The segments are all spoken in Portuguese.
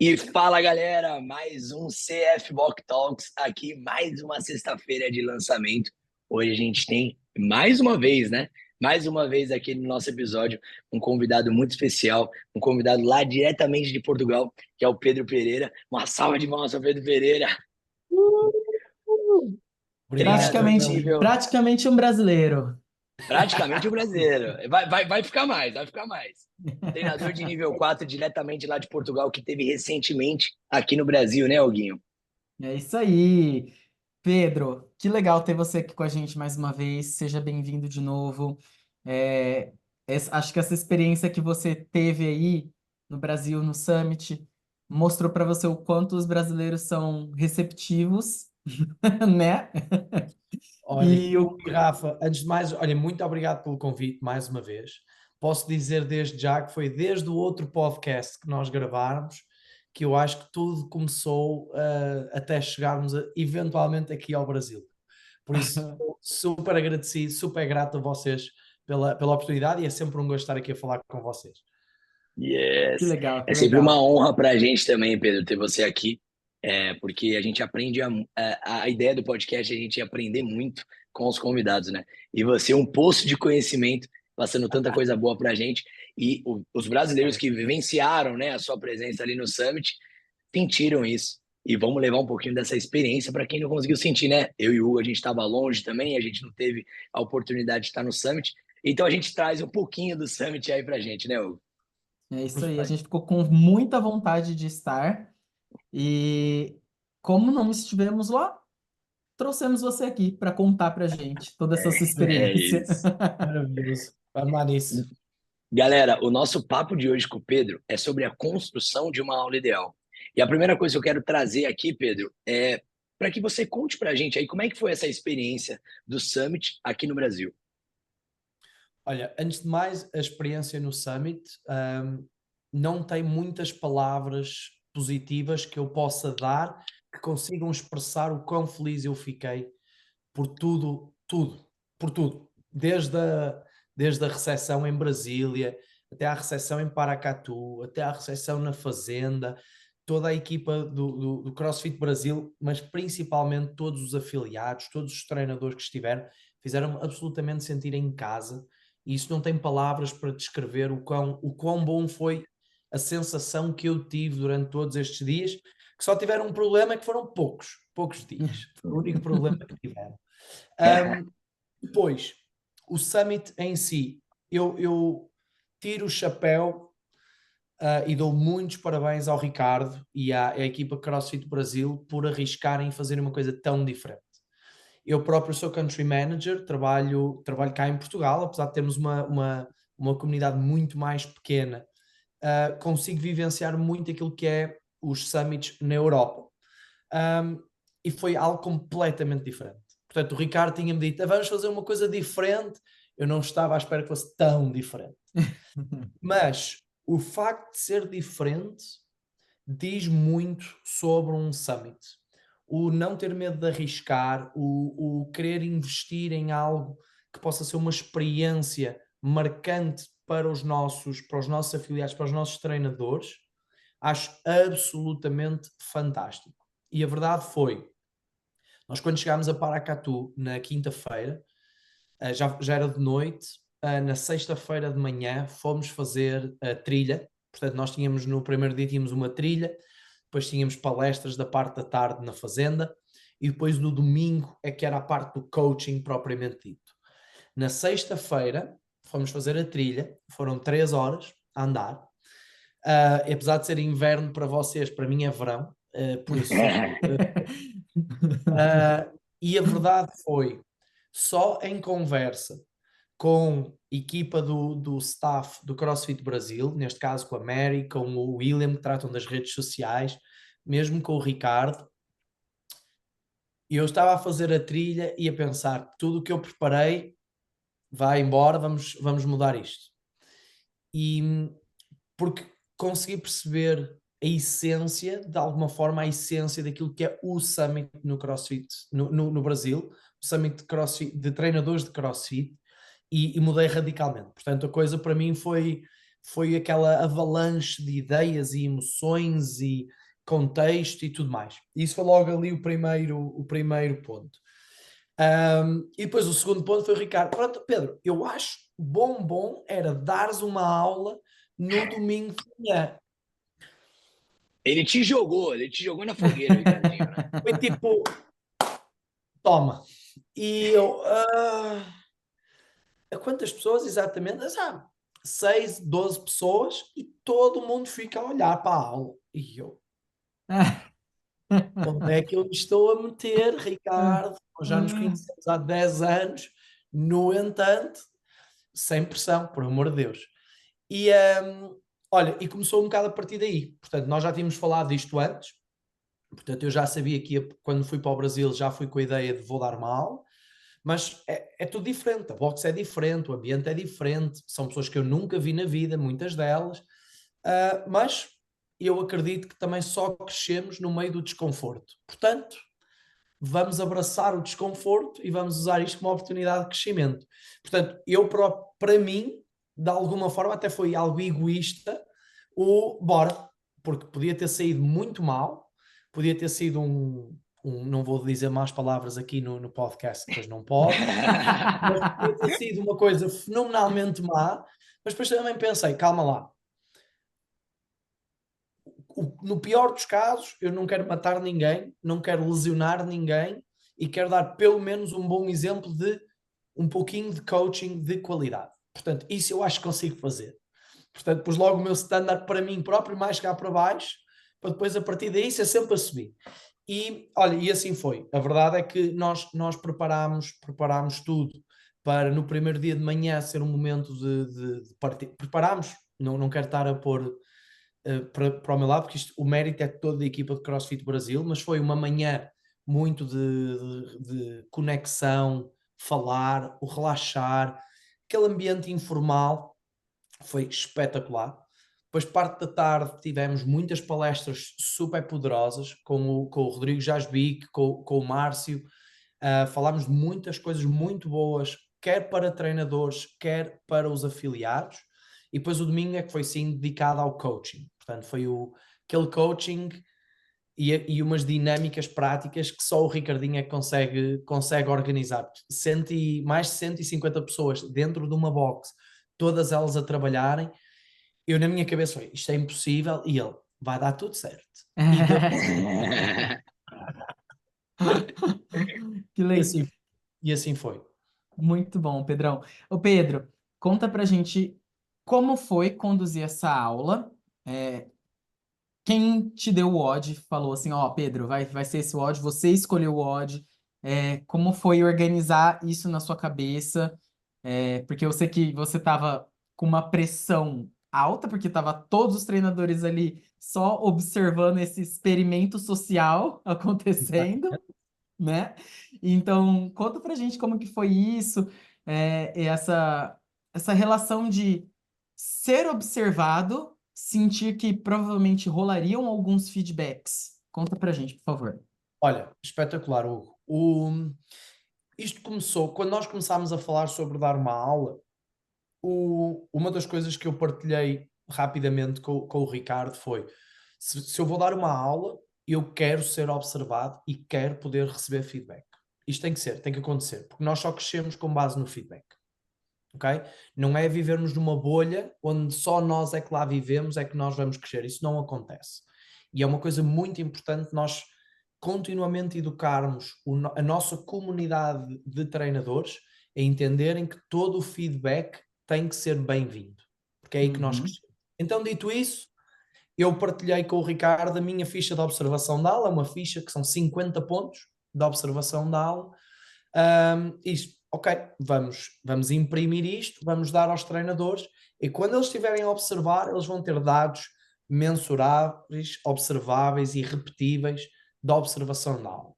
E fala galera, mais um CF Box Talks aqui, mais uma sexta-feira de lançamento. Hoje a gente tem mais uma vez, né? Mais uma vez aqui no nosso episódio, um convidado muito especial, um convidado lá diretamente de Portugal, que é o Pedro Pereira. Uma salva de palmas ao Pedro Pereira, Obrigado, treinador de Joel. nível, Praticamente um brasileiro. praticamente o brasileiro. Vai ficar mais, vai ficar mais. Treinador de nível 4 diretamente lá de Portugal, que teve recentemente aqui no Brasil, né, Alguinho? É isso aí. Pedro, que legal ter você aqui com a gente mais uma vez. Seja bem-vindo de novo. É, acho que essa experiência que você teve aí no Brasil, no Summit, mostrou para você o quanto os brasileiros são receptivos, né? Olha, E o... e Rafa, antes de mais, olha, muito obrigado pelo convite mais uma vez. Posso dizer desde já que foi desde o outro podcast que nós gravámos que eu acho que tudo começou até chegarmos eventualmente aqui ao Brasil. Por isso, super agradecido, super grato a vocês pela oportunidade e é sempre um gosto estar aqui a falar com vocês. Que Yes. legal, É que sempre uma legal. honra para a gente também, Pedro, ter você aqui, porque a gente aprende a ideia do podcast, é a gente aprender muito com os convidados, né? E você é um poço de conhecimento, passando tanta coisa boa para a gente. E os brasileiros que vivenciaram, né, a sua presença ali no Summit sentiram isso. E vamos levar um pouquinho dessa experiência para quem não conseguiu sentir, né? Eu e o Hugo, a gente estava longe também, a gente não teve a oportunidade de estar no Summit. Então a gente traz um pouquinho do Summit aí para a gente, né, Hugo? É isso aí. A Perfeito. gente ficou com muita vontade de estar. E como não estivemos lá, trouxemos você aqui para contar para gente toda essa sua É experiência. isso. Maravilhoso. Vamos lá nisso. Galera, o nosso papo de hoje com o Pedro é sobre a construção de uma aula ideal. E a primeira coisa que eu quero trazer aqui, Pedro, é para que você conte para a gente aí como é que foi essa experiência do Summit aqui no Brasil. Olha, antes de mais, a experiência no Summit, não tem muitas palavras positivas que eu possa dar que consigam expressar o quão feliz eu fiquei por por tudo. Desde a recepção em Brasília, até à recepção em Paracatu, até à recepção na Fazenda, toda a equipa do CrossFit Brasil, mas principalmente todos os afiliados, todos os treinadores que estiveram, fizeram-me absolutamente sentir em casa. E isso não tem palavras para descrever o quão bom foi a sensação que eu tive durante todos estes dias, que só tiveram um problema, que foram poucos dias. Foi o único problema que tiveram. Depois, o Summit em si, eu tiro o chapéu e dou muitos parabéns ao Ricardo e à equipa CrossFit Brasil por arriscarem fazer uma coisa tão diferente. Eu próprio sou country manager, trabalho cá em Portugal, apesar de termos uma comunidade muito mais pequena, consigo vivenciar muito aquilo que é os summits na Europa. E foi algo completamente diferente. Portanto, o Ricardo tinha-me dito, vamos fazer uma coisa diferente. Eu não estava à espera que fosse tão diferente. Mas o facto de ser diferente diz muito sobre um summit. O não ter medo de arriscar, o querer investir em algo que possa ser uma experiência marcante para os nossos afiliados, para os nossos treinadores, acho absolutamente fantástico. E a verdade foi, nós quando chegámos a Paracatu na quinta-feira, já era de noite, na sexta-feira de manhã fomos fazer a trilha, portanto nós tínhamos no primeiro dia tínhamos uma trilha, depois tínhamos palestras da parte da tarde na fazenda, e depois no domingo é que era a parte do coaching propriamente dito. Na sexta-feira fomos fazer a trilha, foram 3 horas a andar, apesar de ser inverno para vocês, para mim é verão, por isso... e a verdade foi, só em conversa com equipa do staff do CrossFit Brasil, neste caso com a Mary, com o William, que tratam das redes sociais, mesmo com o Ricardo, e eu estava a fazer a trilha e a pensar, tudo o que eu preparei vai embora, vamos mudar isto. E porque consegui perceber a essência, de alguma forma, a essência daquilo que é o Summit no CrossFit, no Brasil, o Summit de CrossFit, de treinadores de CrossFit, e mudei radicalmente. Portanto, a coisa para mim foi aquela avalanche de ideias e emoções e contexto e tudo mais. Isso foi logo ali o primeiro ponto. E depois o segundo ponto foi o Ricardo. Pronto, Pedro, eu acho bom era dares uma aula no domingo de manhã. Ele te jogou na fogueira, Ricardinho, né? Foi tipo, toma. E eu, a quantas pessoas exatamente? Sabe, 6, 12 pessoas e todo mundo fica a olhar para a aula. E eu, onde é que eu me estou a meter, Ricardo? Nós já nos conhecemos há 10 anos, no entanto, sem pressão, por amor de Deus. E olha, e começou um bocado a partir daí. Portanto, nós já tínhamos falado disto antes. Portanto, eu já sabia que quando fui para o Brasil, já fui com a ideia de vou dar uma aula. Mas é tudo diferente, a boxe é diferente, o ambiente é diferente, são pessoas que eu nunca vi na vida, muitas delas, mas eu acredito que também só crescemos no meio do desconforto. Portanto, vamos abraçar o desconforto e vamos usar isto como uma oportunidade de crescimento. Portanto, para mim, de alguma forma, até foi algo egoísta o bora, porque podia ter saído muito mal, podia ter sido não vou dizer más palavras aqui no podcast, depois não pode, mas podia ter sido uma coisa fenomenalmente má, mas depois também pensei, calma lá, no pior dos casos, eu não quero matar ninguém, não quero lesionar ninguém e quero dar pelo menos um bom exemplo de um pouquinho de coaching de qualidade. Portanto, isso eu acho que consigo fazer. Portanto, pus logo o meu standard para mim próprio, mais cá para baixo, para depois a partir daí ser sempre a subir. E olha, e assim foi. A verdade é que nós preparámos tudo para no primeiro dia de manhã ser um momento de partir. Preparámos, não quero estar a pôr para o meu lado, porque o mérito é todo da equipa de CrossFit Brasil, mas foi uma manhã muito de conexão, falar, o relaxar, aquele ambiente informal foi espetacular. Depois, parte da tarde, tivemos muitas palestras super poderosas com o Rodrigo Jasbic, com o Márcio. Falámos de muitas coisas muito boas, quer para treinadores, quer para os afiliados. E depois o domingo é que foi sim dedicado ao coaching. Portanto, foi aquele coaching e umas dinâmicas práticas que só o Ricardinho é que consegue organizar. Mais de 150 pessoas dentro de uma box, todas elas a trabalharem. Eu na minha cabeça foi, isto é impossível, e ele, vai dar tudo certo. E deu. Que E legal. assim, e assim foi. Muito bom, Pedrão. Ô, Pedro, conta pra gente como foi conduzir essa aula. É, quem te deu o odd falou assim, ó, Pedro, vai ser esse odd, você escolheu o odd. Como foi organizar isso na sua cabeça? Porque eu sei que você estava com uma pressão alta, porque tava todos os treinadores ali só observando esse experimento social acontecendo, né? Então, conta pra gente como que foi isso, e essa relação de ser observado, sentir que provavelmente rolariam alguns feedbacks. Conta pra gente, por favor. Olha, espetacular, Hugo. Isto começou, quando nós começámos a falar sobre dar uma aula, uma das coisas que eu partilhei rapidamente com o Ricardo foi, se eu vou dar uma aula, eu quero ser observado e quero poder receber feedback. Isto tem que acontecer, porque nós só crescemos com base no feedback. Okay? Não é vivermos numa bolha onde só nós é que lá vivemos, é que nós vamos crescer. Isso não acontece. E é uma coisa muito importante nós continuamente educarmos a nossa comunidade de treinadores a entenderem que todo o feedback tem que ser bem-vindo, porque é aí que nós Uhum. crescemos. Então, dito isso, eu partilhei com o Ricardo a minha ficha de observação da aula, uma ficha que são 50 pontos de observação da aula. Isto, ok, vamos imprimir isto, vamos dar aos treinadores e quando eles estiverem a observar, eles vão ter dados mensuráveis, observáveis e repetíveis da observação da aula.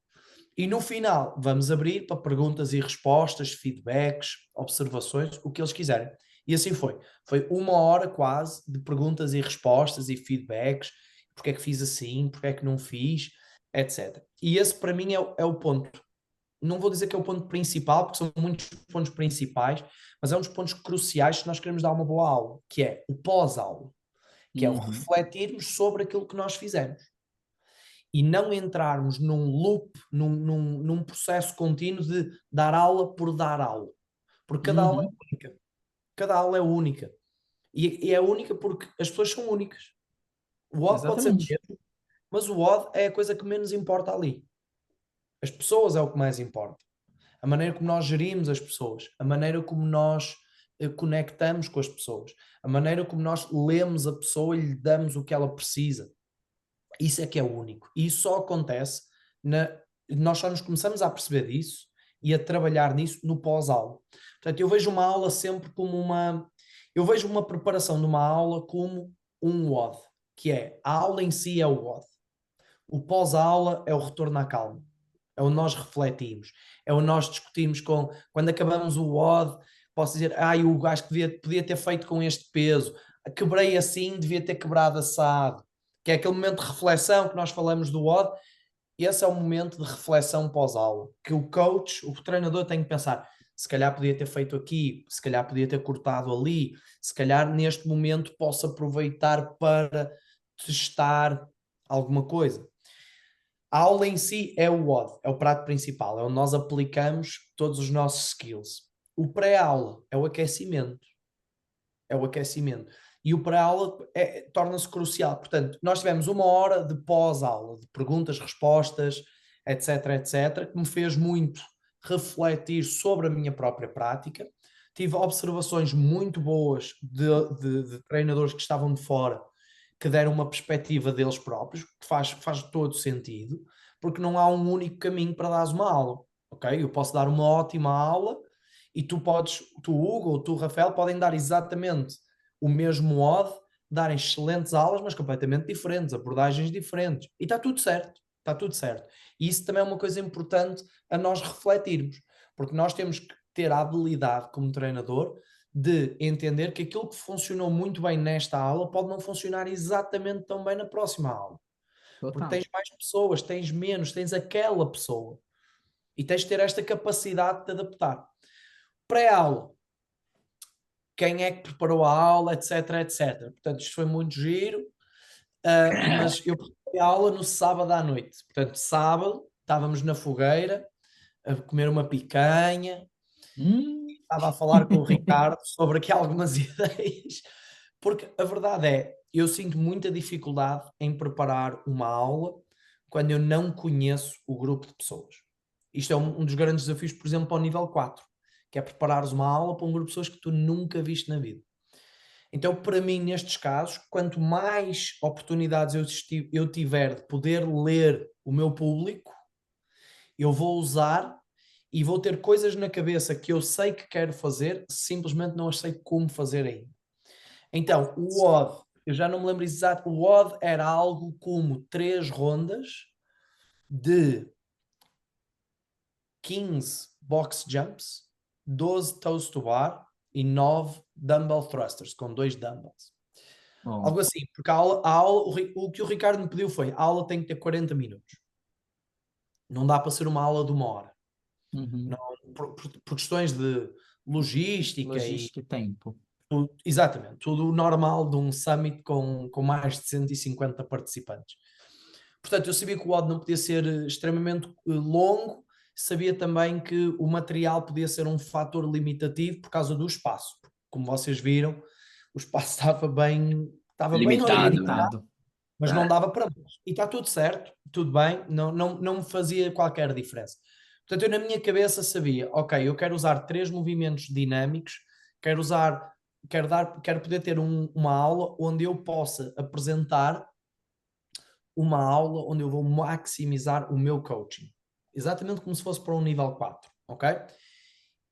E no final, vamos abrir para perguntas e respostas, feedbacks, observações, o que eles quiserem. E assim foi. Foi 1 hora quase de perguntas e respostas e feedbacks. Porque é que fiz assim, porque é que não fiz, etc. E esse para mim é o ponto. não vou dizer que é o ponto principal, porque são muitos pontos principais, mas é um dos pontos cruciais se nós queremos dar uma boa aula, que é o pós-aula, que é o Uhum. refletirmos sobre aquilo que nós fizemos. E não entrarmos num loop, num processo contínuo de dar aula por dar aula. Porque cada aula é Uhum. única. Cada aula é única. E é única porque as pessoas são únicas. O odd pode ser o Exatamente. mesmo, mas o odd é a coisa que menos importa ali. As pessoas é o que mais importa. A maneira como nós gerimos as pessoas, a maneira como nós conectamos com as pessoas, a maneira como nós lemos a pessoa e lhe damos o que ela precisa. Isso é que é o único. E isso só acontece, nós só nos começamos a perceber disso e a trabalhar nisso no pós-aula. Portanto, eu vejo uma aula sempre como eu vejo uma preparação de uma aula como um WOD, que é, a aula em si é o WOD. O pós-aula é o retorno à calma. É o nós refletimos. É o nós discutimos quando acabamos o WOD, posso dizer, o gajo que podia ter feito com este peso, quebrei assim, devia ter quebrado assado, que é aquele momento de reflexão que nós falamos do WOD. Esse é o momento de reflexão pós-aula, que o coach, o treinador tem que pensar, se calhar podia ter feito aqui, se calhar podia ter cortado ali, se calhar neste momento posso aproveitar para testar alguma coisa. A aula em si é o WOD, é o prato principal, é onde nós aplicamos todos os nossos skills. O pré-aula é o aquecimento. É o aquecimento. E o pré-aula torna-se crucial. Portanto, nós tivemos 1 hora de pós-aula, de perguntas, respostas, etc, etc, que me fez muito refletir sobre a minha própria prática. Tive observações muito boas de treinadores que estavam de fora, que deram uma perspectiva deles próprios, que faz todo sentido, porque não há um único caminho para dar uma aula, ok? Eu posso dar uma ótima aula e tu, Hugo, ou tu, Rafael, podem dar exatamente o mesmo odd, dar excelentes aulas, mas completamente diferentes, abordagens diferentes. E está tudo certo, está tudo certo. E isso também é uma coisa importante a nós refletirmos, porque nós temos que ter a habilidade como treinador de entender que aquilo que funcionou muito bem nesta aula pode não funcionar exatamente tão bem na próxima aula. Porque Total. tens mais pessoas, tens menos, tens aquela pessoa. E tens de ter esta capacidade de te adaptar. Pré-aula. Quem é que preparou a aula, etc, etc. Portanto, isto foi muito giro, mas eu preparei a aula no sábado à noite. Portanto, sábado, estávamos na fogueira, a comer uma picanha, estava a falar com o Ricardo sobre aqui algumas ideias, porque a verdade é, eu sinto muita dificuldade em preparar uma aula quando eu não conheço o grupo de pessoas. Isto é um dos grandes desafios, por exemplo, para o nível 4, que é preparares uma aula para um grupo de pessoas que tu nunca viste na vida. Então, para mim, nestes casos, quanto mais oportunidades eu tiver de poder ler o meu público, eu vou usar e vou ter coisas na cabeça que eu sei que quero fazer, simplesmente não sei como fazer ainda. Então, o WOD, eu já não me lembro exato, o WOD era algo como 3 rondas de 15 box jumps, 12 toes to bar e 9 dumbbell thrusters, com 2 dumbbells. Bom. Algo assim, porque o que o Ricardo me pediu foi, a aula tem que ter 40 minutos. Não dá para ser uma aula de 1 hora. Uhum. Não, por questões de logística e Logística e tempo. exatamente, tudo normal de um summit com mais de 150 participantes. Portanto, eu sabia que o WOD não podia ser extremamente longo, sabia também que o material podia ser um fator limitativo por causa do espaço. Como vocês viram, o espaço estava bem Limitado, né? organizado, Limitado. mas não dava para mais. E está tudo certo, tudo bem, não me fazia qualquer diferença. Portanto, eu na minha cabeça sabia, ok, eu quero usar 3 movimentos dinâmicos, quero poder ter uma aula onde eu possa apresentar uma aula onde eu vou maximizar o meu coaching. Exatamente como se fosse para um nível 4, ok?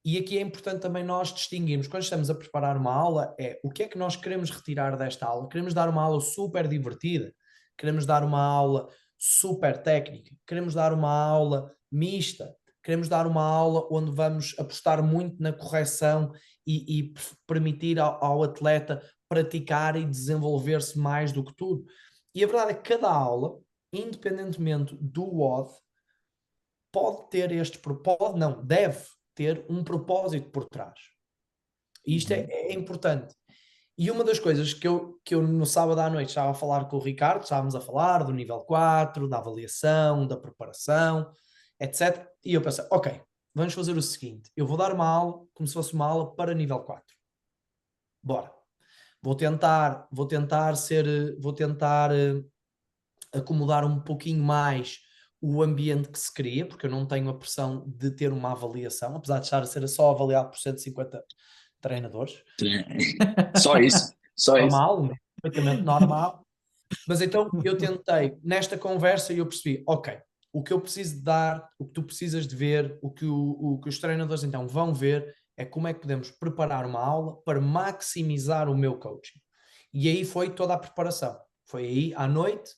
E aqui é importante também nós distinguirmos, quando estamos a preparar uma aula, o que é que nós queremos retirar desta aula? Queremos dar uma aula super divertida? Queremos dar uma aula super técnica? Queremos dar uma aula mista? Queremos dar uma aula onde vamos apostar muito na correção e permitir ao atleta praticar e desenvolver-se mais do que tudo? E a verdade é que cada aula, independentemente do WOD, pode ter pode não, deve ter um propósito por trás. E isto é importante. E uma das coisas que eu no sábado à noite estava a falar com o Ricardo, estávamos a falar do nível 4, da avaliação, da preparação, etc. E eu pensei, ok, vamos fazer o seguinte, eu vou dar uma aula como se fosse uma aula para nível 4. Bora. Vou tentar acomodar um pouquinho mais o ambiente que se cria, porque eu não tenho a pressão de ter uma avaliação, apesar de estar a ser só avaliado por 150 treinadores. Só isso. Normal, perfeitamente normal. Mas então eu tentei, nesta conversa, e eu percebi, ok, o que eu preciso de dar, o que tu precisas de ver, o que os treinadores então vão ver é como é que podemos preparar uma aula para maximizar o meu coaching. E aí foi toda a preparação. Foi aí à noite,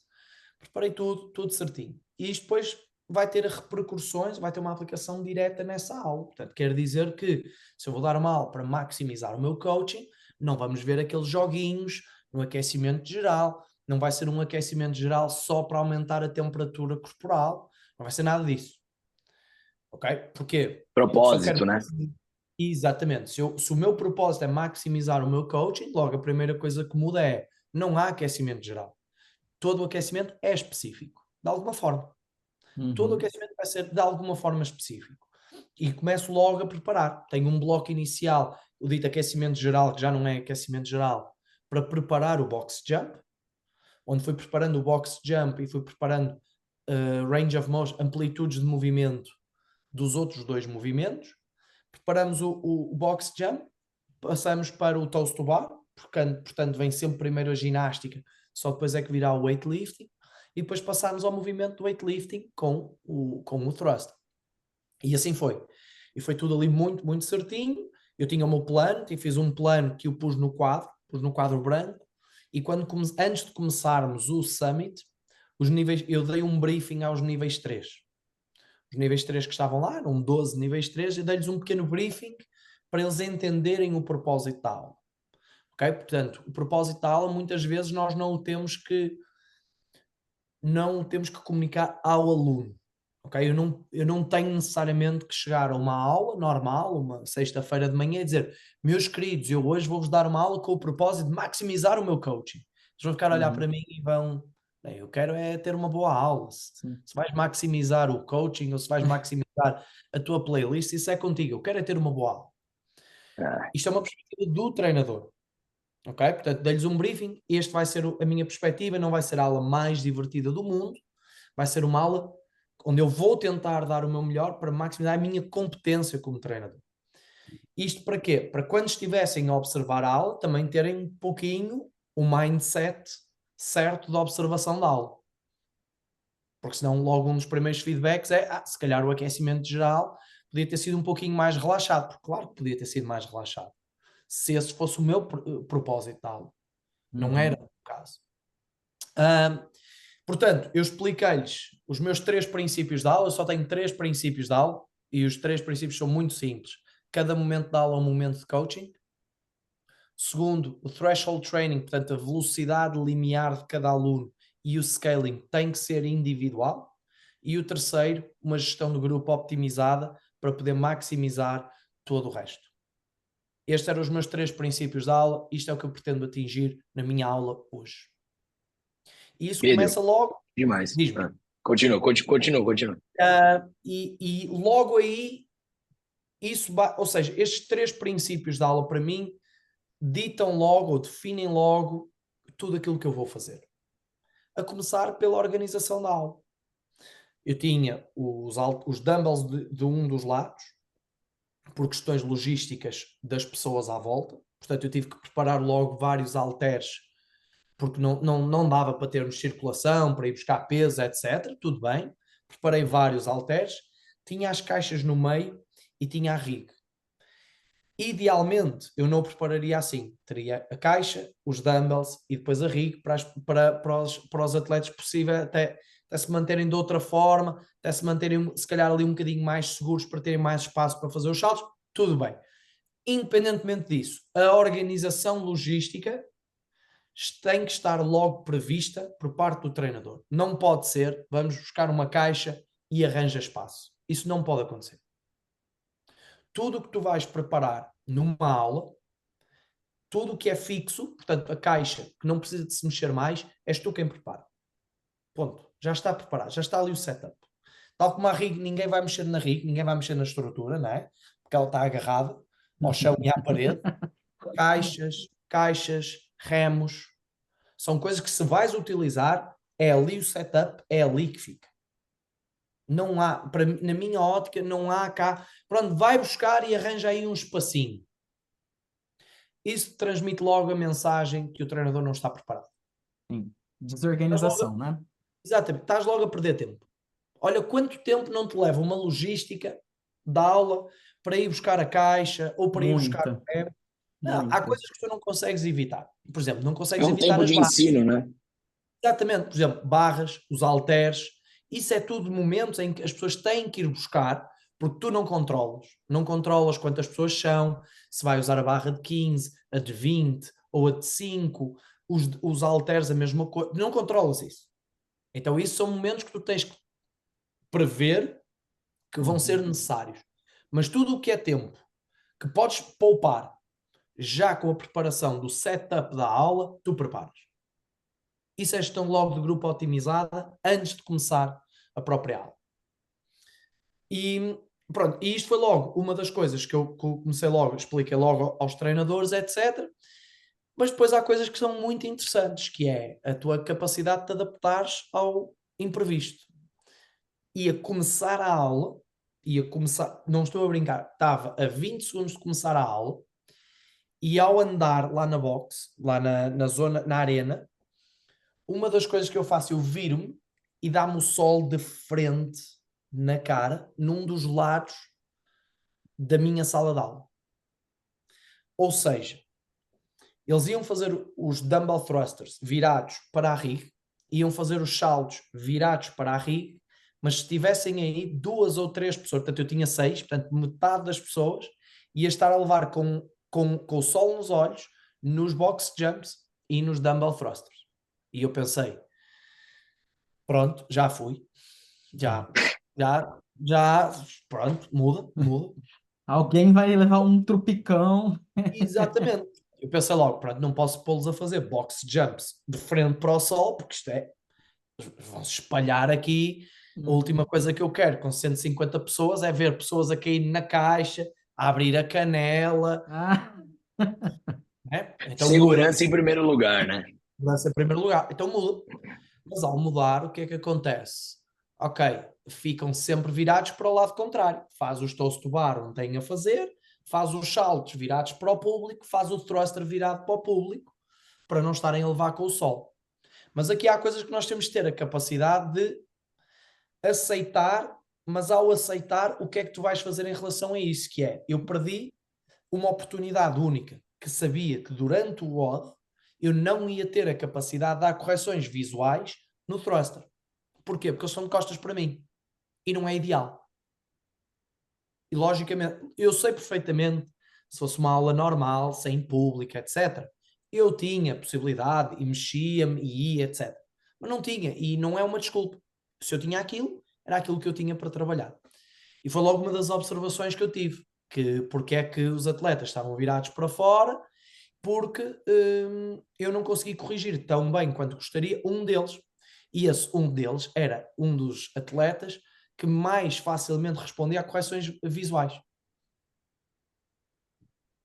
preparei tudo certinho. E isto depois vai ter repercussões, vai ter uma aplicação direta nessa aula. Portanto, quer dizer que se eu vou dar uma aula para maximizar o meu coaching, não vamos ver aqueles joguinhos no aquecimento geral, não vai ser um aquecimento geral só para aumentar a temperatura corporal, não vai ser nada disso. Ok? Porquê? Propósito, né? Exatamente. Se o meu propósito é maximizar o meu coaching, logo a primeira coisa que muda é não há aquecimento geral. Todo o aquecimento é específico, de alguma forma. Todo o aquecimento vai ser de alguma forma específico. E começo logo a preparar. Tenho um bloco inicial, o dito aquecimento geral, que já não é aquecimento geral, para preparar o box jump, onde fui preparando o box jump e fui preparando range of motion, amplitudes de movimento dos outros dois movimentos. Preparamos o box jump, passamos para o toes to bar, portanto vem sempre primeiro a ginástica, só depois é que virá o weightlifting, e depois passamos ao movimento do weightlifting com o thrust. E assim foi. E foi tudo ali muito, muito certinho. Eu tinha o meu plano, fiz um plano que eu pus no quadro branco, e antes de começarmos o summit, os níveis, eu dei um briefing aos níveis 3. Os níveis 3 que estavam lá, eram 12 níveis 3, eu dei-lhes um pequeno briefing para eles entenderem o propósito da aula. Ok? Portanto, o propósito da aula, muitas vezes nós não temos que comunicar ao aluno. Okay? Eu não tenho necessariamente que chegar a uma aula normal, uma sexta-feira de manhã, e dizer, meus queridos, eu hoje vou-vos dar uma aula com o propósito de maximizar o meu coaching. Eles vão ficar a olhar para mim e vão, eu quero é ter uma boa aula. Se vais maximizar o coaching ou se vais maximizar a tua playlist, isso é contigo. Eu quero é ter uma boa aula. Isto é uma perspectiva do treinador. Ok? Portanto, dei-lhes um briefing. Este vai ser a minha perspectiva, não vai ser a aula mais divertida do mundo. Vai ser uma aula onde eu vou tentar dar o meu melhor para maximizar a minha competência como treinador. Isto para quê? Para quando estivessem a observar a aula, também terem um pouquinho o mindset certo da observação da aula. Porque senão logo um dos primeiros feedbacks é, se calhar o aquecimento geral podia ter sido um pouquinho mais relaxado. Porque claro que podia ter sido mais relaxado. Se esse fosse o meu propósito da aula. Não era o caso. Portanto, eu expliquei-lhes os meus 3 princípios de aula. Eu só tenho 3 princípios de aula e os 3 princípios são muito simples. Cada momento de aula é um momento de coaching. Segundo, o threshold training, portanto, a velocidade limiar de cada aluno e o scaling tem que ser individual. E o terceiro, uma gestão de grupo optimizada para poder maximizar todo o resto. Estes eram os meus 3 princípios de aula. Isto é o que eu pretendo atingir na minha aula hoje. E isso Pedro, começa logo. Demais. Diz-me. Continua. E logo aí, ou seja, estes 3 princípios da aula para mim ditam logo ou definem logo tudo aquilo que eu vou fazer. A começar pela organização da aula. Eu tinha os dumbbells de um dos lados, por questões logísticas das pessoas à volta. Portanto, eu tive que preparar logo vários halteres, porque não dava para termos circulação, para ir buscar peso, etc. Tudo bem. Preparei vários halteres. Tinha as caixas no meio e tinha a rig. Idealmente, eu não o prepararia assim. Teria a caixa, os dumbbells e depois a rig para os atletas possível até se manterem de outra forma, até se manterem se calhar ali um bocadinho mais seguros para terem mais espaço para fazer os saltos. Tudo bem. Independentemente disso, a organização logística tem que estar logo prevista por parte do treinador. Não pode ser, vamos buscar uma caixa e arranja espaço. Isso não pode acontecer. Tudo o que tu vais preparar numa aula, tudo o que é fixo, portanto, a caixa que não precisa de se mexer mais, és tu quem prepara. Ponto. Já está preparado, já está ali o setup. Tal como a rig, ninguém vai mexer na rig, ninguém vai mexer na estrutura, não é? Porque ela está agarrada ao chão e à parede. Caixas, remos, são coisas que se vais utilizar, é ali o setup, é ali que fica. Não há, na minha ótica, não há cá. Pronto, vai buscar e arranja aí um espacinho. Isso transmite logo a mensagem que o treinador não está preparado. Sim. Desorganização, né? Exatamente, estás logo a perder tempo. Olha quanto tempo não te leva uma logística da aula para ir buscar a caixa ou para ir buscar o remo. Não, há coisas que tu não consegues evitar. Por exemplo, não É consegues um evitar tempo as de barras. ensino, né? Exatamente, por exemplo, barras, os halteres, isso é tudo momentos em que as pessoas têm que ir buscar, porque tu não controlas. Não controlas quantas pessoas são, se vai usar a barra de 15, a de 20 ou a de 5, os halteres a mesma coisa. Não controlas isso. Então, isso são momentos que tu tens que prever que vão ser necessários. Mas tudo o que é tempo que podes poupar já com a preparação do setup da aula, tu preparas. Isso é gestão logo de grupo otimizada antes de começar a própria aula. E pronto, e isto foi logo uma das coisas que eu comecei logo, expliquei logo aos treinadores, etc. Mas depois há coisas que são muito interessantes, que é a tua capacidade de te adaptares ao imprevisto. E a começar a aula, não estou a brincar, estava a 20 segundos de começar a aula, e ao andar lá na box, lá na zona, na arena, uma das coisas que eu faço, eu viro-me e dá-me o sol de frente na cara, num dos lados da minha sala de aula. Ou seja, eles iam fazer os dumbbell thrusters virados para a rig, iam fazer os saltos virados para a rig, mas se tivessem aí 2 ou 3 pessoas, portanto eu tinha 6, portanto metade das pessoas ia estar a levar com o sol nos olhos, nos box jumps e nos dumbbell thrusters. E eu pensei, pronto, já fui. Já, pronto, muda. Alguém vai levar um trupicão. Exatamente. Eu pensei logo, pronto, não posso pô-los a fazer box jumps de frente para o sol, porque isto é, vão-se espalhar aqui. A última coisa que eu quero com 150 pessoas é ver pessoas a cair na caixa, a abrir a canela. Ah, Né? Então Segurança em primeiro lugar, né? mudança em primeiro lugar. Então muda. Mas ao mudar, o que é que acontece? Ok, ficam sempre virados para o lado contrário. Faz os toast to bar onde tem a fazer, faz os saltos virados para o público, faz o thruster virado para o público, para não estarem a levar com o sol. Mas aqui há coisas que nós temos de ter a capacidade de aceitar, mas ao aceitar, o que é que tu vais fazer em relação a isso? Que é, eu perdi uma oportunidade única, que sabia que durante o WOD eu não ia ter a capacidade de dar correções visuais no thruster. Porquê? Porque eles são de costas para mim. E não é ideal. E logicamente, eu sei perfeitamente, se fosse uma aula normal, sem público, etc., eu tinha possibilidade e mexia-me e ia, etc. Mas não tinha, e não é uma desculpa. Se eu tinha aquilo, era aquilo que eu tinha para trabalhar. E foi logo uma das observações que eu tive, que porque é que os atletas estavam virados para fora, porque eu não consegui corrigir tão bem quanto gostaria um deles. E esse um deles era um dos atletas que mais facilmente respondia a correções visuais.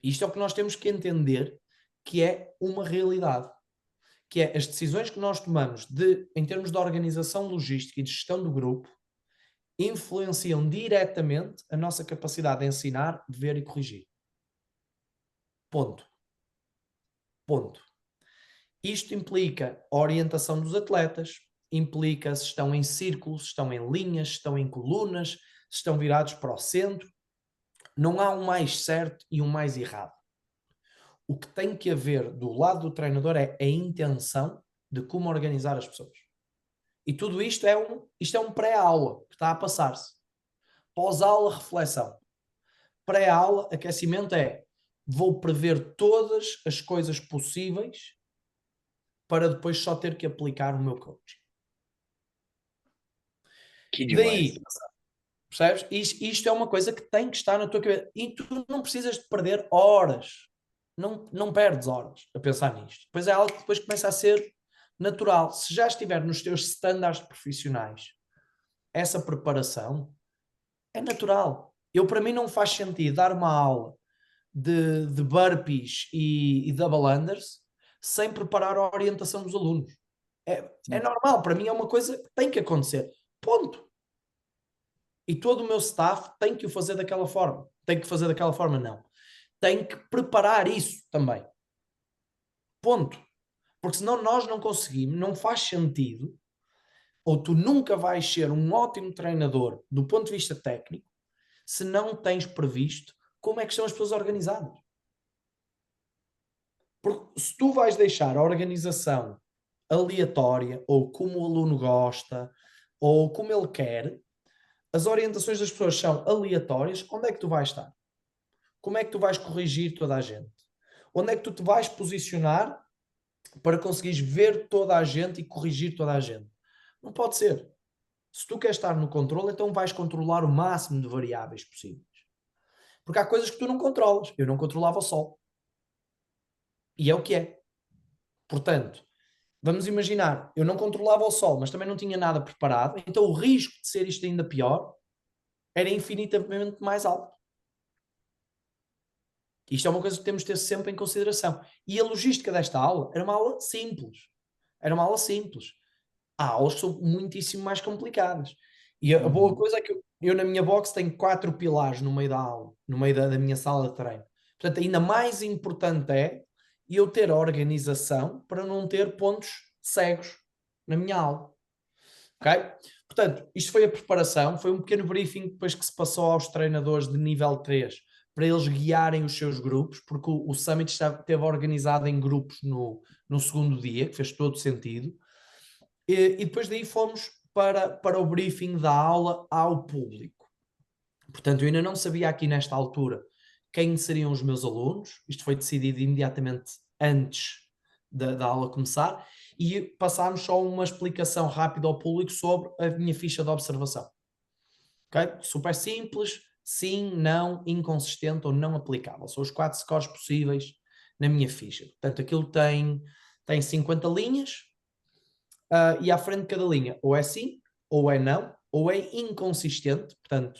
Isto é o que nós temos que entender, que é uma realidade. Que é as decisões que nós tomamos em termos de organização logística e de gestão do grupo, influenciam diretamente a nossa capacidade de ensinar, de ver e corrigir. Ponto. Isto implica a orientação dos atletas, implica se estão em círculos, se estão em linhas, se estão em colunas, se estão virados para o centro. Não há um mais certo e um mais errado. O que tem que haver do lado do treinador é a intenção de como organizar as pessoas. E tudo isto é um pré-aula que está a passar-se. Pós-aula, reflexão. Pré-aula, aquecimento vou prever todas as coisas possíveis para depois só ter que aplicar o meu coaching. Que demais. Percebes? Isto é uma coisa que tem que estar na tua cabeça. E tu não precisas de perder horas. Não perdes horas a pensar nisto. Depois é algo que depois começa a ser natural. Se já estiver nos teus estándares profissionais, essa preparação é natural. Para mim, não faz sentido dar uma aula de burpees e double unders sem preparar a orientação dos alunos. É normal, para mim é uma coisa que tem que acontecer. Ponto. E todo o meu staff tem que o fazer daquela forma. Tem que fazer daquela forma, não. Tem que preparar isso também. Ponto. Porque senão nós não conseguimos, não faz sentido, ou tu nunca vais ser um ótimo treinador do ponto de vista técnico se não tens previsto como é que estão as pessoas organizadas. Porque se tu vais deixar a organização aleatória, ou como o aluno gosta, ou como ele quer, as orientações das pessoas são aleatórias, onde é que tu vais estar? Como é que tu vais corrigir toda a gente? Onde é que tu te vais posicionar para conseguires ver toda a gente e corrigir toda a gente? Não pode ser. Se tu queres estar no controle, então vais controlar o máximo de variáveis possíveis. Porque há coisas que tu não controlas. Eu não controlava o sol. E é o que é. Portanto, vamos imaginar, eu não controlava o sol, mas também não tinha nada preparado, então o risco de ser isto ainda pior era infinitamente mais alto. Isto é uma coisa que temos de ter sempre em consideração. E a logística desta aula era uma aula simples. Era uma aula simples. Há aulas que são muitíssimo mais complicadas. E a boa coisa é que eu na minha box tenho 4 pilares no meio da aula, no meio da minha sala de treino. Portanto, ainda mais importante é eu ter a organização para não ter pontos cegos na minha aula. Ok? Portanto, isto foi a preparação, foi um pequeno briefing depois que se passou aos treinadores de nível 3 para eles guiarem os seus grupos, porque o Summit esteve organizado em grupos no segundo dia, que fez todo sentido. E depois daí fomos para o briefing da aula ao público. Portanto, eu ainda não sabia aqui nesta altura quem seriam os meus alunos. Isto foi decidido imediatamente antes da aula começar. E passámos só uma explicação rápida ao público sobre a minha ficha de observação. Okay? Super simples, sim, não, inconsistente ou não aplicável. São os 4 scores possíveis na minha ficha. Portanto, aquilo tem 50 linhas. E à frente de cada linha, ou é sim, ou é não, ou é inconsistente, portanto,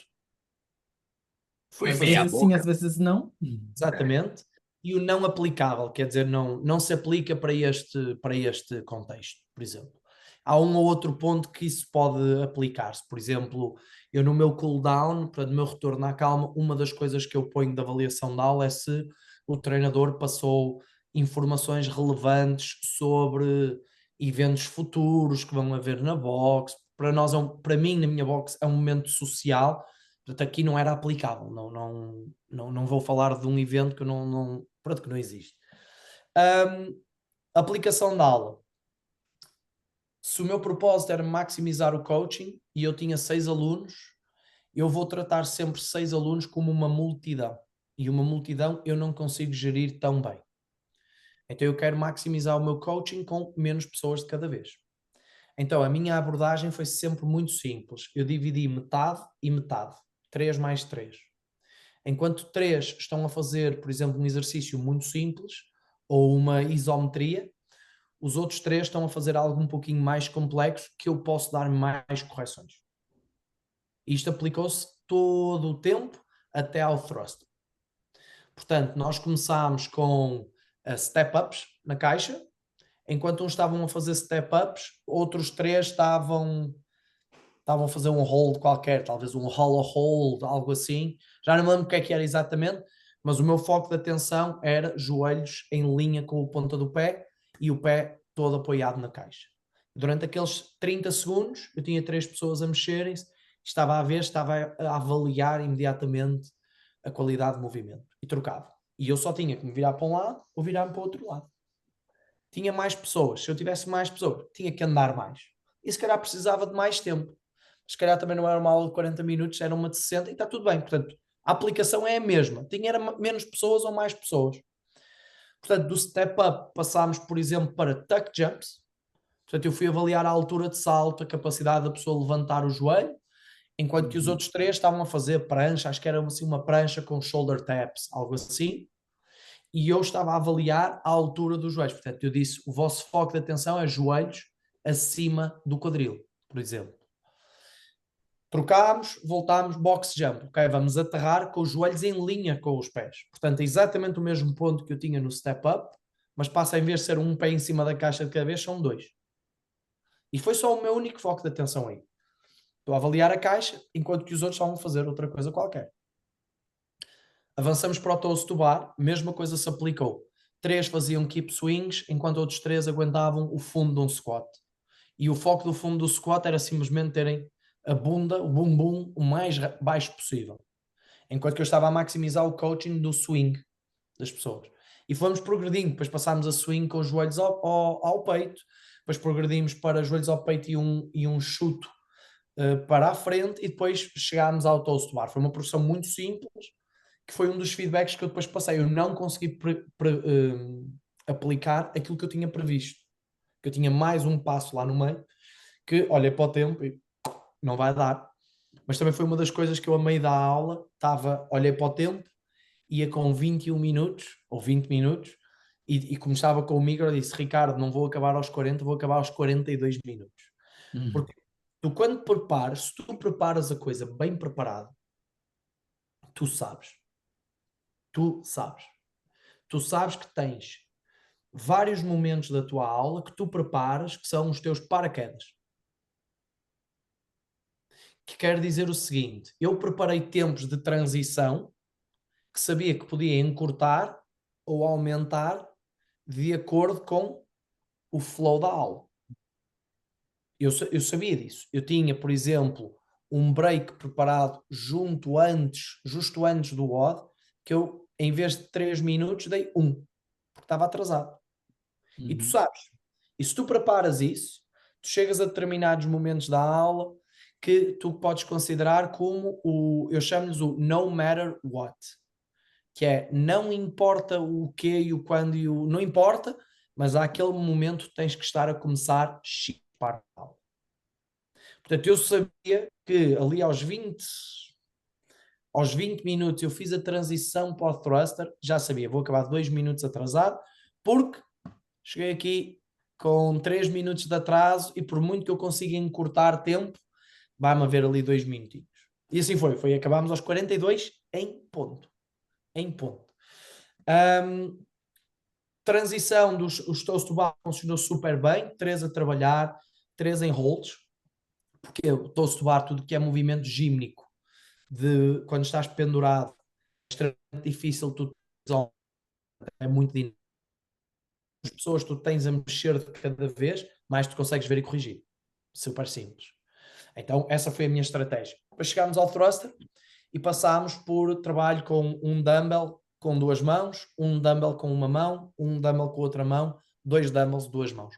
Foi Às meia vezes sim, boca. às vezes não. exatamente, e o não aplicável, quer dizer, não se aplica para este contexto, por exemplo. Há um ou outro ponto que isso pode aplicar-se, por exemplo, eu no meu cooldown, portanto, no meu retorno à calma, uma das coisas que eu ponho de avaliação da aula é se o treinador passou informações relevantes sobre eventos futuros que vão haver na box. Para nós, para mim, na minha box, é um momento social. Portanto, aqui não era aplicável. Não vou falar de um evento que pronto, que não existe. Aplicação da aula. Se o meu propósito era maximizar o coaching e eu tinha 6 alunos, eu vou tratar sempre 6 alunos como uma multidão. E uma multidão eu não consigo gerir tão bem. Então eu quero maximizar o meu coaching com menos pessoas de cada vez. Então a minha abordagem foi sempre muito simples. Eu dividi metade e metade. 3 mais 3. Enquanto 3 estão a fazer, por exemplo, um exercício muito simples ou uma isometria, os outros 3 estão a fazer algo um pouquinho mais complexo que eu posso dar mais correções. Isto aplicou-se todo o tempo até ao thrust. Portanto, nós começámos com step-ups na caixa. Enquanto uns estavam a fazer step-ups, outros 3 estavam a fazer um hold qualquer, talvez um hollow hold, algo assim. Já não me lembro o que era exatamente, mas o meu foco de atenção era joelhos em linha com a ponta do pé e o pé todo apoiado na caixa. Durante aqueles 30 segundos, eu tinha 3 pessoas a mexerem-se, estava a avaliar imediatamente a qualidade de movimento e trocava. E eu só tinha que me virar para um lado ou virar-me para o outro lado. Tinha mais pessoas, se eu tivesse mais pessoas, tinha que andar mais. E se calhar precisava de mais tempo. Se calhar também não era uma aula de 40 minutos, era uma de 60 e está tudo bem. Portanto, a aplicação é a mesma. Tinha menos pessoas ou mais pessoas. Portanto, do step up passámos, por exemplo, para tuck jumps. Portanto, eu fui avaliar a altura de salto, a capacidade da pessoa levantar o joelho enquanto que os outros 3 estavam a fazer prancha, acho que era assim uma prancha com shoulder taps, algo assim, e eu estava a avaliar a altura dos joelhos. Portanto, eu disse, o vosso foco de atenção é joelhos acima do quadril, por exemplo. Trocámos, voltámos, box jump. Ok, vamos aterrar com os joelhos em linha com os pés. Portanto, é exatamente o mesmo ponto que eu tinha no step up, mas passa, em vez de ser um pé em cima da caixa de cada vez, são 2. E foi só o meu único foco de atenção aí. Estou a avaliar a caixa, enquanto que os outros estavam a fazer outra coisa qualquer. Avançamos para o toes to bar, mesma coisa se aplicou. 3 faziam keep swings, enquanto outros 3 aguentavam o fundo de um squat. E o foco do fundo do squat era simplesmente terem a bunda, o bumbum, o mais baixo possível. Enquanto que eu estava a maximizar o coaching do swing das pessoas. E fomos progredindo, depois passámos a swing com os joelhos ao peito, depois progredimos para joelhos ao peito e um chuto para a frente, e depois chegámos ao toes to bar. Foi uma progressão muito simples, que foi um dos feedbacks que eu depois passei. Eu não consegui aplicar aquilo que eu tinha previsto. Que eu tinha mais um passo lá no meio, que olhei para o tempo e não vai dar. Mas também foi uma das coisas que eu, a meio da aula, olhei para o tempo, ia com 21 minutos, ou 20 minutos, e começava com o micro e disse, Ricardo, não vou acabar aos 40, vou acabar aos 42 minutos. Porque tu, quando preparas, se tu preparas a coisa bem preparado, tu sabes. Tu sabes. Tu sabes que tens vários momentos da tua aula que tu preparas, que são os teus paraquedas. Que quer dizer o seguinte, eu preparei tempos de transição que sabia que podia encurtar ou aumentar de acordo com o flow da aula. Eu sabia disso. Eu tinha, por exemplo, um break preparado justo antes do WOD, que eu, em vez de 3 minutos, dei 1, porque estava atrasado. E tu sabes. E se tu preparas isso, tu chegas a determinados momentos da aula que tu podes considerar como eu chamo-lhes o no matter what, que é não importa o que e o quando e o... Não importa, mas há aquele momento que tens que estar a começar para a aula. Portanto, eu sabia que ali aos 20 minutos eu fiz a transição para o thruster, já sabia, vou acabar 2 minutos atrasado, porque cheguei aqui com 3 minutos de atraso e por muito que eu consiga encurtar tempo, vai-me haver ali 2 minutinhos. E assim foi, acabámos aos 42 em ponto. Em ponto. Transição os toes to bar funcionou super bem, 3 a trabalhar, 3 em holds, porque o toes to bar, tudo que é movimento gímnico, de quando estás pendurado, é extremamente difícil, é muito dinâmico. As pessoas tu tens a mexer de cada vez, mais tu consegues ver e corrigir. Super simples. Então, essa foi a minha estratégia. Depois chegámos ao thruster e passámos por trabalho com um dumbbell com 2 mãos, um dumbbell com uma mão, um dumbbell com outra mão, 2 dumbbells, 2 mãos.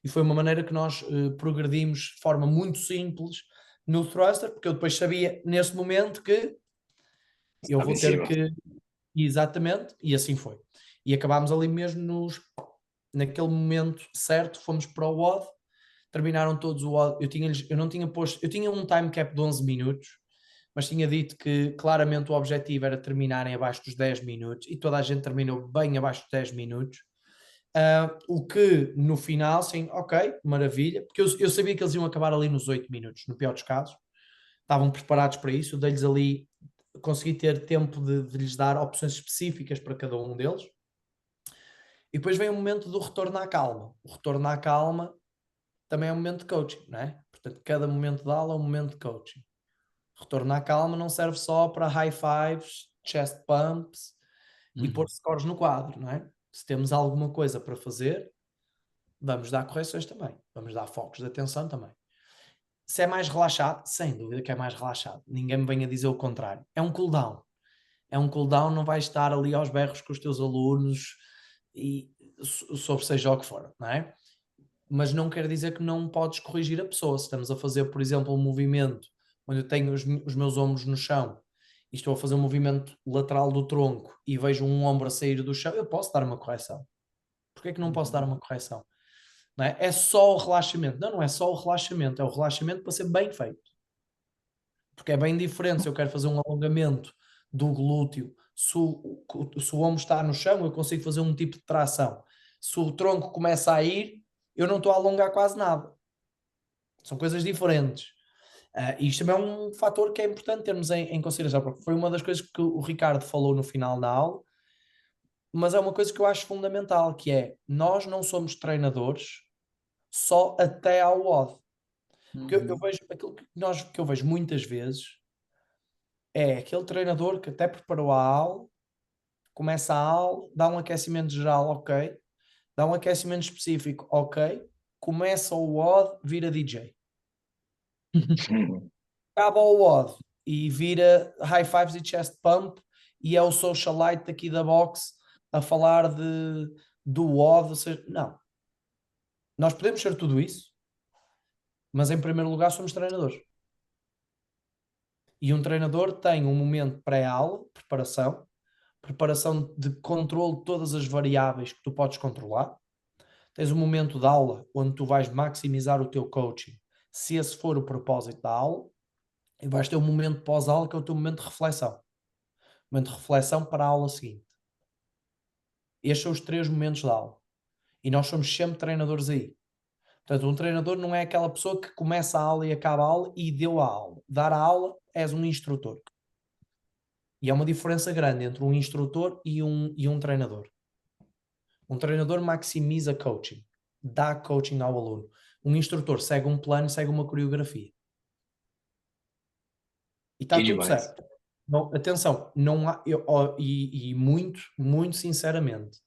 E foi uma maneira que nós progredimos de forma muito simples no thruster, porque eu depois sabia, nesse momento, que eu vou ter que... Exatamente, e assim foi. E acabámos ali mesmo naquele momento certo, fomos para o WOD, terminaram todos o WOD. Eu não tinha posto, eu tinha um time cap de 11 minutos, mas tinha dito que claramente o objetivo era terminarem abaixo dos 10 minutos, e toda a gente terminou bem abaixo dos 10 minutos. O que no final, sim, ok, maravilha, porque eu sabia que eles iam acabar ali nos 8 minutos, no pior dos casos, estavam preparados para isso, eu dei-lhes ali, consegui ter tempo de lhes dar opções específicas para cada um deles. E depois vem o momento do retorno à calma. O retorno à calma também é um momento de coaching, não é? Portanto, cada momento de aula é um momento de coaching. Retorno à calma não serve só para high fives, chest pumps e pôr scores no quadro, não é? Se temos alguma coisa para fazer, vamos dar correções também. Vamos dar focos de atenção também. Se é mais relaxado, sem dúvida que é mais relaxado. Ninguém me venha dizer o contrário. É um cooldown. É um cooldown, não vais estar ali aos berros com os teus alunos e sobre seja o que for, não é? Mas não quer dizer que não podes corrigir a pessoa. Se estamos a fazer, por exemplo, um movimento onde eu tenho os meus ombros no chão e estou a fazer um movimento lateral do tronco e vejo um ombro a sair do chão, eu posso dar uma correção. Porquê é que não posso dar uma correção? Não é só o relaxamento. Não é só o relaxamento. É o relaxamento para ser bem feito. Porque é bem diferente se eu quero fazer um alongamento do glúteo, se o ombro está no chão, eu consigo fazer um tipo de tração. Se o tronco começa a ir, eu não estou a alongar quase nada. São coisas diferentes. E isto também é um fator que é importante termos em consideração, porque foi uma das coisas que o Ricardo falou no final da aula, mas é uma coisa que eu acho fundamental, que é, nós não somos treinadores só até ao WOD. Porque eu Uhum. vejo, que eu vejo muitas vezes, é aquele treinador que até preparou a aula, começa a aula, dá um aquecimento geral, ok, dá um aquecimento específico, ok, começa o WOD, vira DJ. Acaba o WOD e vira high fives e chest pump e é o socialite aqui da box a falar do WOD, ou seja, não. Nós podemos ser tudo isso, mas em primeiro lugar somos treinadores. E um treinador tem um momento pré-aula, preparação de controle de todas as variáveis que tu podes controlar. Tens um momento de aula onde tu vais maximizar o teu coaching, se esse for o propósito da aula, e vais ter um momento pós-aula que é o teu momento de reflexão. Momento de reflexão para a aula seguinte. Estes são os 3 momentos da aula. E nós somos sempre treinadores aí. Portanto, um treinador não é aquela pessoa que começa a aula e acaba a aula e deu a aula. Dar a aula és um instrutor. E há uma diferença grande entre um instrutor e um treinador. Um treinador maximiza coaching, dá coaching ao aluno. Um instrutor segue um plano, segue uma coreografia. E está Que tudo demais. certo. Não, atenção, não há, e muito, muito sinceramente,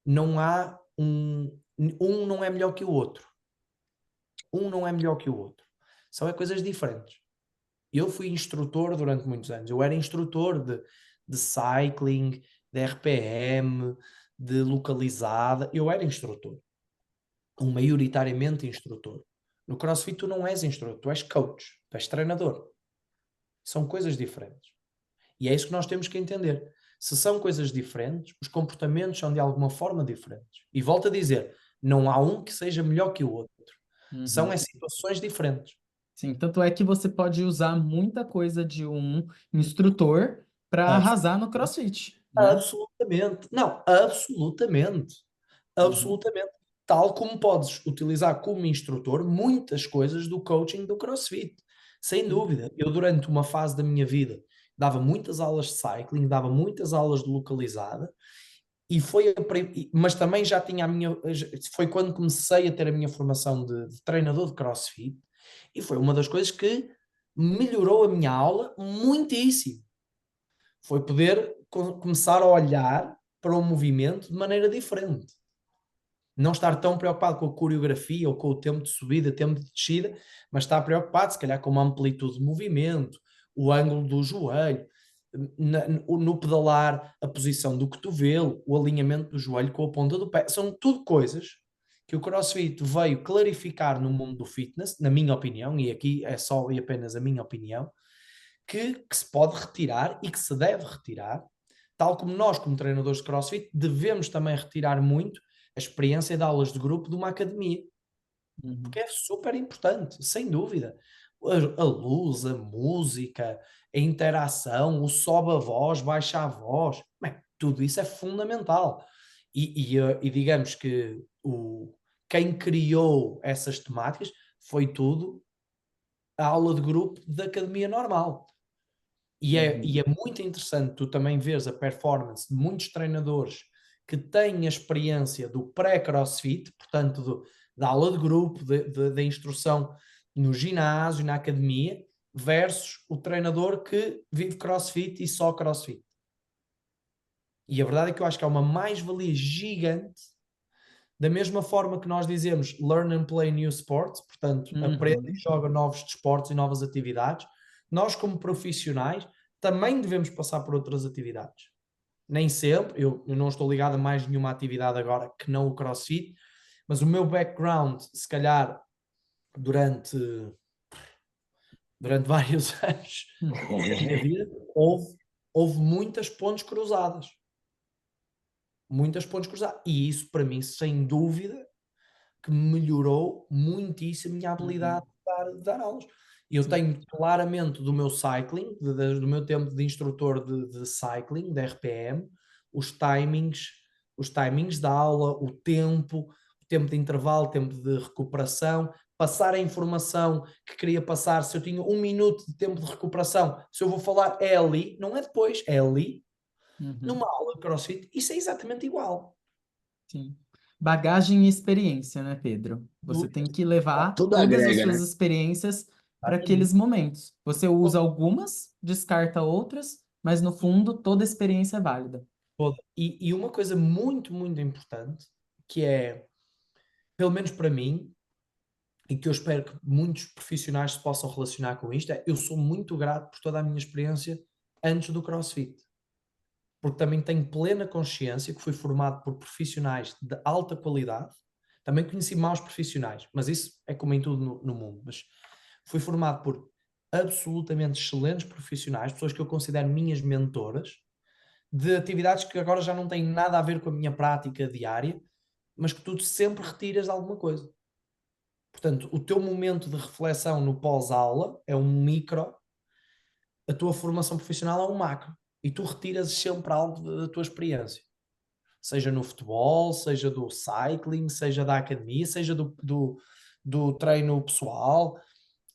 não há um não é melhor que o outro. Um não é melhor que o outro. São coisas diferentes. Eu fui instrutor durante muitos anos. Eu era instrutor de cycling, de RPM, de localizada. Eu era instrutor. Maioritariamente instrutor. No CrossFit tu não és instrutor, tu és coach, tu és treinador. São coisas diferentes. E é isso que nós temos que entender. Se são coisas diferentes, os comportamentos são de alguma forma diferentes. E volto a dizer, não há um que seja melhor que o outro. São Uhum. situações diferentes. Sim, tanto é que você pode usar muita coisa de um instrutor para arrasar no CrossFit, né? Absolutamente. Não, absolutamente. Uhum. Absolutamente. Tal como podes utilizar como instrutor muitas coisas do coaching do CrossFit. Sem Sim. dúvida. Eu, durante uma fase da minha vida, dava muitas aulas de cycling, dava muitas aulas de localizada, mas também já tinha foi quando comecei a ter a minha formação de treinador de CrossFit, e foi uma das coisas que melhorou a minha aula muitíssimo. Foi poder começar a olhar para o movimento de maneira diferente. Não estar tão preocupado com a coreografia ou com o tempo de subida, tempo de descida, mas estar preocupado, se calhar, com a amplitude de movimento, o ângulo do joelho, no pedalar, a posição do cotovelo, o alinhamento do joelho com a ponta do pé. São tudo coisas que o CrossFit veio clarificar no mundo do fitness, na minha opinião, e aqui é só e apenas a minha opinião, que se pode retirar e que se deve retirar, tal como nós, como treinadores de CrossFit, devemos também retirar muito a experiência de aulas de grupo de uma academia, Uhum. porque é super importante, sem dúvida. A luz, a música, a interação, o sobe a voz, baixa a voz, bem, tudo isso é fundamental. E digamos que quem criou essas temáticas foi tudo a aula de grupo da academia normal. E Uhum. é muito interessante tu também veres a performance de muitos treinadores que têm a experiência do pré-CrossFit, portanto da aula de grupo, da instrução no ginásio, na academia, versus o treinador que vive CrossFit e só CrossFit. E a verdade é que eu acho que há uma mais-valia gigante, da mesma forma que nós dizemos learn and play new sports, portanto, aprende e Uhum. joga novos desportos e novas atividades, nós como profissionais também devemos passar por outras atividades. Nem sempre, eu não estou ligado a mais nenhuma atividade agora que não o CrossFit, mas o meu background, se calhar, durante vários anos da minha vida, houve muitas pontes cruzadas. Muitas pontes cruzadas. E isso, para mim, sem dúvida, que melhorou muitíssimo a minha habilidade Uhum. de dar aulas. Eu Sim. tenho claramente do meu cycling, do meu tempo de instrutor de cycling, de RPM, os timings da aula, o tempo de intervalo, o tempo de recuperação, passar a informação que queria passar. Se eu tinha 1 minuto de tempo de recuperação, se eu vou falar é ali, não é depois, é ali, Uhum. numa aula de CrossFit, isso é exatamente igual. Sim. Bagagem e experiência, né, Pedro? Você tem que levar Tudo todas as agrega, suas né? experiências para aqueles momentos. Você usa algumas, descarta outras, mas no fundo toda experiência é válida. E uma coisa muito, muito importante, que é, pelo menos para mim, e que eu espero que muitos profissionais se possam relacionar com isto, é eu sou muito grato por toda a minha experiência antes do CrossFit. Porque também tenho plena consciência que fui formado por profissionais de alta qualidade, também conheci maus profissionais, mas isso é como em tudo no mundo, mas fui formado por absolutamente excelentes profissionais, pessoas que eu considero minhas mentoras, de atividades que agora já não têm nada a ver com a minha prática diária, mas que tu sempre retiras alguma coisa. Portanto, o teu momento de reflexão no pós-aula é um micro, a tua formação profissional é um macro. E tu retiras sempre algo da tua experiência. Seja no futebol, seja do cycling, seja da academia, seja do treino pessoal,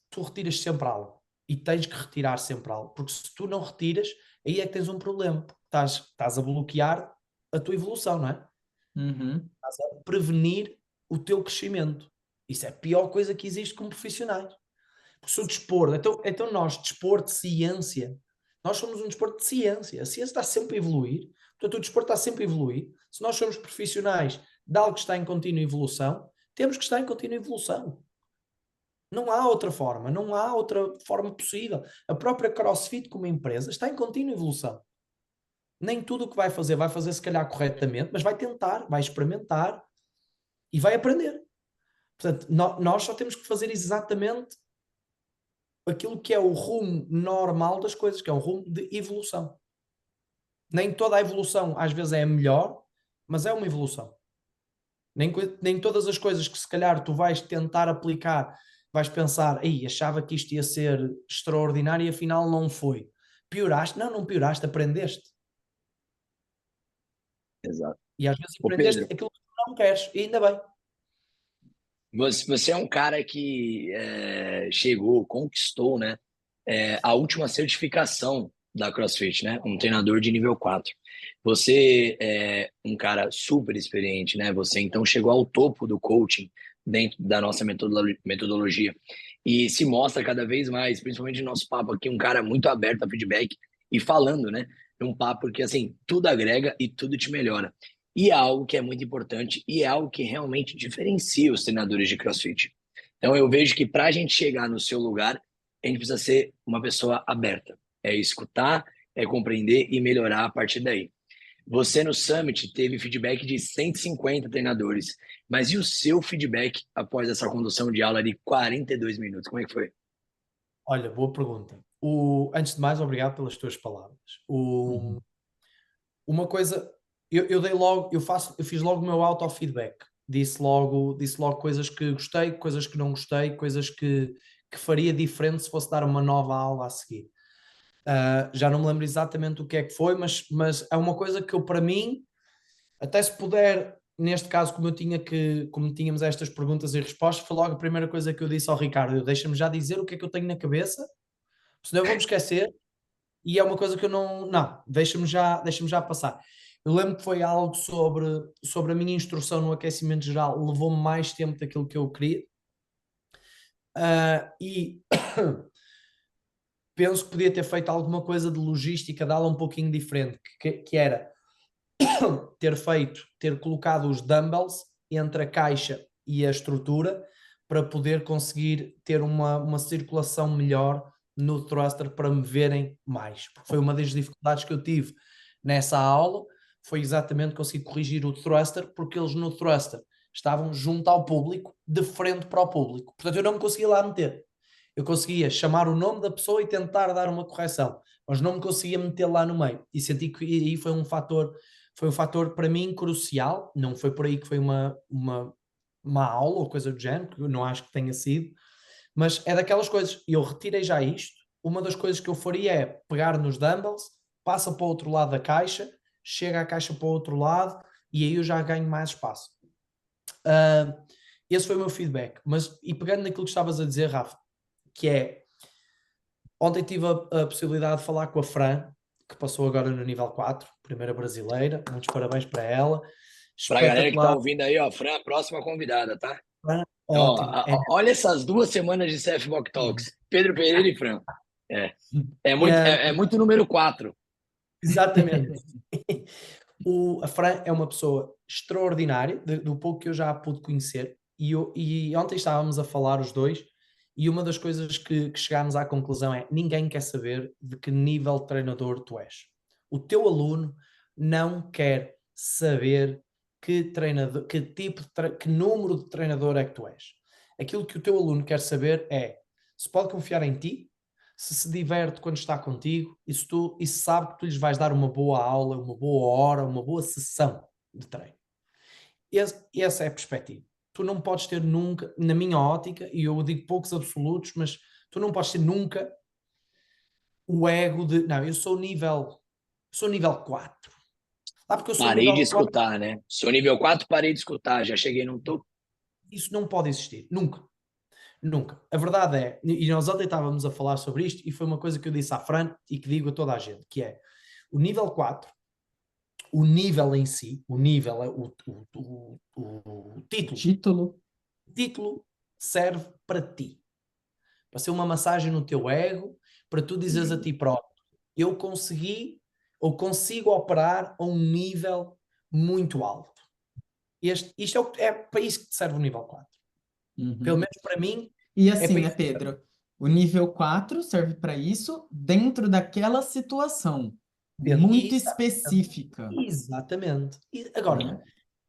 tu retiras sempre algo. E tens que retirar sempre algo. Porque se tu não retiras, aí é que tens um problema. Porque estás a bloquear a tua evolução, não é? Uhum. Estás a prevenir o teu crescimento. Isso é a pior coisa que existe como profissionais. Porque se o desporto, então nós, desporto, ciência, nós somos um desporto de ciência. A ciência está sempre a evoluir, portanto o desporto está sempre a evoluir. Se nós somos profissionais de algo que está em contínua evolução, temos que estar em contínua evolução. Não há outra forma, não há outra forma possível. A própria CrossFit como empresa está em contínua evolução. Nem tudo o que vai fazer se calhar corretamente, mas vai tentar, vai experimentar e vai aprender. Portanto, nós só temos que fazer exatamente aquilo que é o rumo normal das coisas, que é o rumo de evolução. Nem toda a evolução às vezes é a melhor, mas é uma evolução. Nem todas as coisas que se calhar tu vais tentar aplicar, vais pensar, ei, achava que isto ia ser extraordinário e afinal não foi. Pioraste? Não pioraste, aprendeste. Exato. E às vezes Ô, aprendeste Pedro, aquilo que tu não queres, e ainda bem. você é um cara que chegou, conquistou, né, a última certificação da CrossFit, né? Um treinador de nível 4. Você é um cara super experiente, né? Você então chegou ao topo do coaching dentro da nossa metodologia e se mostra cada vez mais, principalmente no nosso papo aqui, um cara muito aberto a feedback e falando, né? Um papo que, assim, tudo agrega e tudo te melhora. E é algo que é muito importante e é algo que realmente diferencia os treinadores de CrossFit. Então, eu vejo que para a gente chegar no seu lugar, a gente precisa ser uma pessoa aberta. É escutar, é compreender e melhorar a partir daí. Você no Summit teve feedback de 150 treinadores, mas e o seu feedback após essa condução de aula de 42 minutos? Como é que foi? Olha, boa pergunta. Antes de mais, obrigado pelas tuas palavras. Uhum. Uma coisa, eu dei logo, eu fiz logo o meu auto-feedback. Disse logo coisas que gostei, coisas que não gostei, coisas que faria diferente se fosse dar uma nova aula a seguir. Já não me lembro exatamente o que é que foi, mas é uma coisa que eu, para mim, até se puder, neste caso, como tínhamos estas perguntas e respostas, foi logo a primeira coisa que eu disse ao Ricardo: deixa-me já dizer o que é que eu tenho na cabeça, senão eu vou-me esquecer, e é uma coisa que eu não, deixa-me já passar. Eu lembro que foi algo sobre a minha instrução no aquecimento geral, levou-me mais tempo daquilo que eu queria, e penso que podia ter feito alguma coisa de logística, dá-la um pouquinho diferente, que era ter colocado os dumbbells entre a caixa e a estrutura para poder conseguir ter uma circulação melhor no thruster para me verem mais, porque foi uma das dificuldades que eu tive nessa aula, foi exatamente conseguir corrigir o thruster, porque eles no thruster estavam junto ao público, de frente para o público, portanto eu não me conseguia lá meter. Eu conseguia chamar o nome da pessoa e tentar dar uma correção, mas não me conseguia meter lá no meio, e senti que aí foi um fator para mim crucial. Não foi por aí que foi uma aula ou coisa do género, que eu não acho que tenha sido, Mas é daquelas coisas, eu retirei já isto, uma das coisas que eu faria é pegar nos dumbbells, passa para o outro lado da caixa, chega a caixa para o outro lado e aí eu já ganho mais espaço. Esse foi o meu feedback. Mas, e pegando naquilo que estavas a dizer, Rafa, que é, ontem tive a possibilidade de falar com a Fran, que passou agora no nível 4, primeira brasileira, muitos parabéns para ela, Para a galera que tá espetacular, ouvindo aí, ó, Fran, a próxima convidada, tá? Fran, Ó, ótimo, olha essas 2 semanas de CFBOK Talks. Pedro Pereira e Fran. É, é muito número 4. exatamente. A Fran é uma pessoa extraordinária, do pouco que eu já a pude conhecer, e ontem estávamos a falar os dois, e uma das coisas que chegámos à conclusão é: ninguém quer saber de que nível de treinador tu és. O teu aluno não quer saber que treinador, que tipo que número de treinador é que tu és. Aquilo que o teu aluno quer saber é se pode confiar em ti, se diverte quando está contigo e se sabe que tu lhes vais dar uma boa aula, uma boa hora, uma boa sessão de treino. Essa é a perspectiva. Tu não podes ter nunca, na minha ótica, e eu digo poucos absolutos, mas tu não podes ter nunca o ego de, não, eu sou nível 4. Lá porque eu sou Parei de nível 4, escutar, né? Sou nível 4, parei de escutar. Já cheguei num topo. isso não pode existir, nunca. Nunca. A verdade é, e nós ontem estávamos a falar sobre isto, e foi uma coisa que eu disse à Fran e que digo a toda a gente, que é, o nível 4, o nível em si, o nível, o título, Título. o título serve para ti, para ser uma massagem no teu ego, para tu dizeres a ti próprio, eu consegui ou consigo operar a um nível muito alto. Isto é para isso que te serve o nível 4. Pelo Uhum. menos para mim, E é assim, para né, isso que serve. Pedro? O nível 4 serve para isso dentro daquela situação muito específica, Exatamente. E agora, né?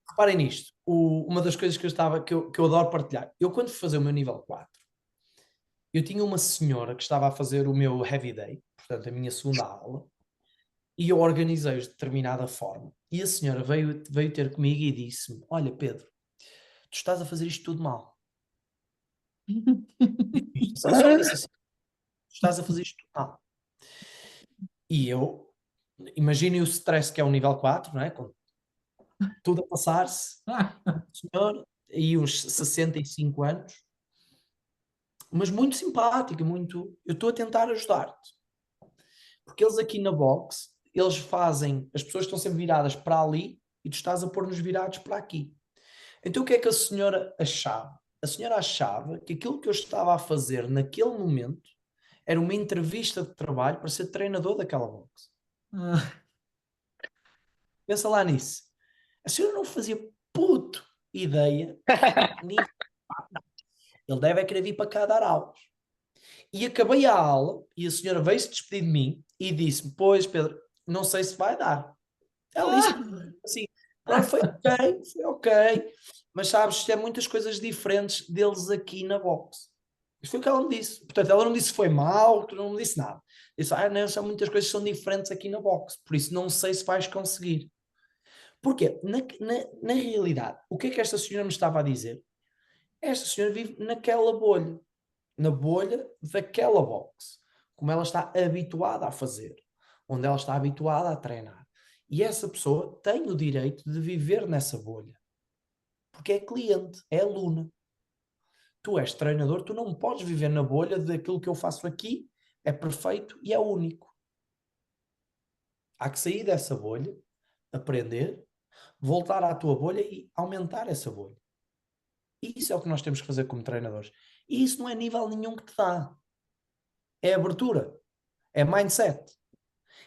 reparem nisto, uma das coisas que eu adoro partilhar, eu quando fui fazer o meu nível 4, eu tinha uma senhora que estava a fazer o meu heavy day, portanto a minha segunda aula, e eu organizei-os de determinada forma. E a senhora veio ter comigo e disse-me: olha Pedro, tu estás a fazer isto tudo mal. Isto, só me disse assim: tu estás a fazer isto tudo mal. E eu, imaginem o stress que é o nível 4, não é? Com tudo a passar-se, senhor, aí uns 65 anos, mas muito simpática, muito. Eu estou a tentar ajudar-te. Porque eles aqui na box, eles fazem, as pessoas estão sempre viradas para ali e tu estás a pôr-nos virados para aqui. Então o que é que a senhora achava? A senhora achava que aquilo que eu estava a fazer naquele momento era uma entrevista de trabalho para ser treinador daquela box. Ah, Pensa lá nisso. A senhora não fazia puto ideia. Ele deve é querer vir para cá dar aulas. E acabei a aula e a senhora veio-se despedir de mim e disse-me: pois Pedro, não sei se vai dar. Ela disse assim, pronto, foi ok, mas sabes, isto é muitas coisas diferentes deles aqui na box. Isso foi o que ela me disse. Portanto, ela não disse que foi mal, não me disse nada. Disse, não, são muitas coisas que são diferentes aqui na box, por isso não sei se vais conseguir. Porquê? Na realidade, o que é que esta senhora me estava a dizer? Esta senhora vive naquela bolha, na bolha daquela box, como ela está habituada a fazer, onde ela está habituada a treinar. E essa pessoa tem o direito de viver nessa bolha, porque é cliente, é aluna. Tu és treinador, tu não podes viver na bolha daquilo que eu faço aqui, é perfeito e é único. Há que sair dessa bolha, aprender, voltar à tua bolha e aumentar essa bolha. Isso é o que nós temos que fazer como treinadores. E isso não é nível nenhum que te dá. É abertura, é mindset.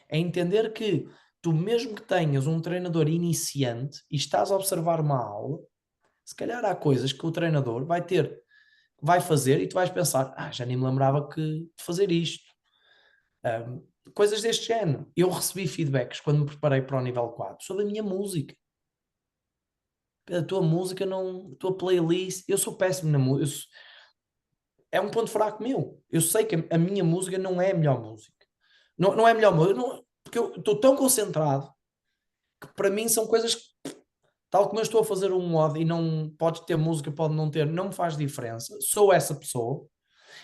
É entender que tu, mesmo que tenhas um treinador iniciante e estás a observar uma aula, se calhar há coisas que o treinador vai fazer e tu vais pensar, já nem me lembrava de fazer isto. Coisas deste género. Eu recebi feedbacks quando me preparei para o nível 4 sobre a minha música. A tua música não, a tua playlist, eu sou péssimo na música. É um ponto fraco meu. Eu sei que a minha música não é a melhor música. Não é a melhor música, porque eu estou tão concentrado que para mim são coisas que, tal como eu estou a fazer um mod e não pode ter música, pode não ter, não me faz diferença. Sou essa pessoa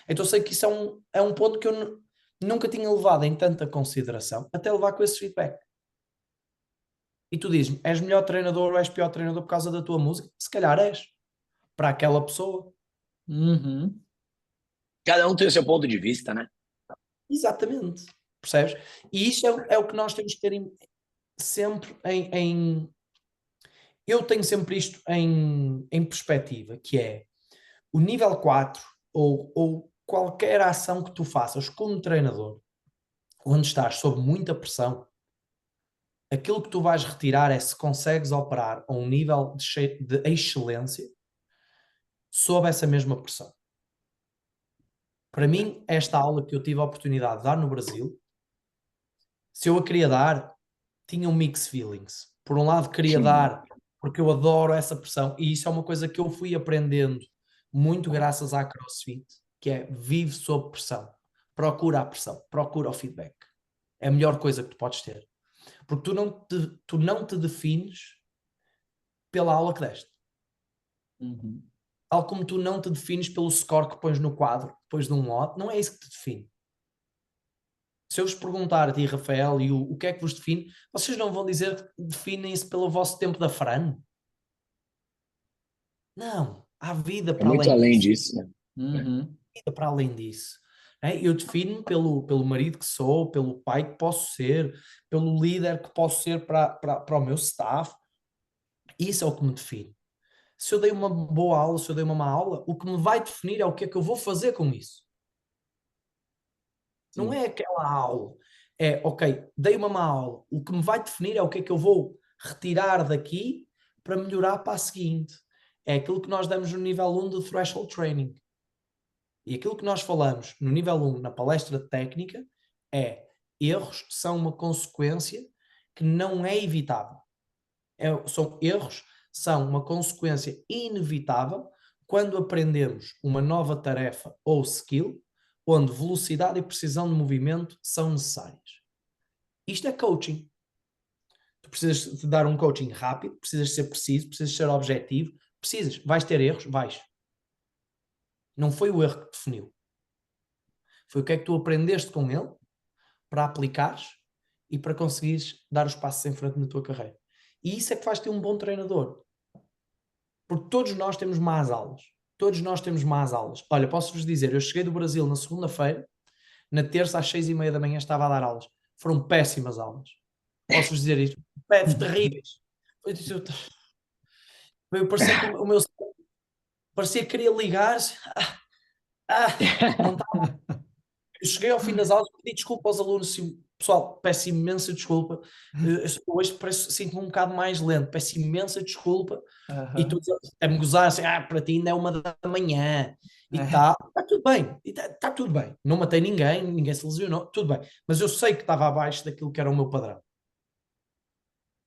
Então sei que isso é um ponto que eu nunca tinha levado em tanta consideração, até levar com esse feedback. E tu dizes-me, és melhor treinador ou és pior treinador por causa da tua música? Se calhar és, para aquela pessoa. Uhum. Cada um tem o seu ponto de vista, né? Exatamente. Percebes? E isso é o que nós temos que ter sempre eu tenho sempre isto em perspectiva, que é o nível 4 ou qualquer ação que tu faças como treinador, onde estás sob muita pressão, aquilo que tu vais retirar é se consegues operar a um nível de excelência sob essa mesma pressão. Para mim, esta aula que eu tive a oportunidade de dar no Brasil, se eu a queria dar, tinha um mix feelings. Por um lado, queria dar porque eu adoro essa pressão, e isso é uma coisa que eu fui aprendendo muito graças à CrossFit, que é vive sob pressão. Procura a pressão, procura o feedback. É a melhor coisa que tu podes ter. Porque tu não te defines pela aula que deste. Uhum. Tal como tu não te defines pelo score que pões no quadro depois de um lote, não é isso que te define. Se eu vos perguntar a ti, Rafael, e o que é que vos define, vocês não vão dizer que definem-se pelo vosso tempo da Fran? Não, há vida É para muito além além disso. disso, né? Uhum. Vida para além disso. Eu defino-me pelo marido que sou, pelo pai que posso ser, pelo líder que posso ser para o meu staff. Isso é o que me define. Se eu dei uma boa aula, se eu dei uma má aula, o que me vai definir é o que é que eu vou fazer com isso. Não Sim. é aquela aula. É, ok, dei uma má aula. O que me vai definir é o que é que eu vou retirar daqui para melhorar para a seguinte. É aquilo que nós damos no nível 1 do Threshold Training. E aquilo que nós falamos no nível 1 na palestra técnica é erros são uma consequência que não é evitável. São erros, são uma consequência inevitável quando aprendemos uma nova tarefa ou skill onde velocidade e precisão de movimento são necessárias. Isto é coaching. Tu precisas de dar um coaching rápido, precisas ser preciso, precisas ser objetivo, precisas. Vais ter erros? Vais. Não foi o erro que te definiu. Foi o que é que tu aprendeste com ele para aplicares e para conseguires dar os passos em frente na tua carreira. E isso é que faz-te um bom treinador. Porque todos nós temos más aulas. Todos nós temos más aulas. Olha, posso-vos dizer, eu cheguei do Brasil na segunda-feira, na terça às 6:30 da manhã estava a dar aulas. Foram péssimas aulas. Posso-vos dizer isto? Terríveis. Eu parecia que o meu parecia que queria ligar-se. Não estava. Eu cheguei ao fim das aulas, pedi desculpa aos alunos. Assim, pessoal, peço imensa desculpa. Hoje sinto-me um bocado mais lento. Peço imensa desculpa. E tu a me gozar assim, para ti ainda é 1 da manhã. E está tudo bem. Está tudo bem. Não matei ninguém, ninguém se lesionou, tudo bem. Mas eu sei que estava abaixo daquilo que era o meu padrão.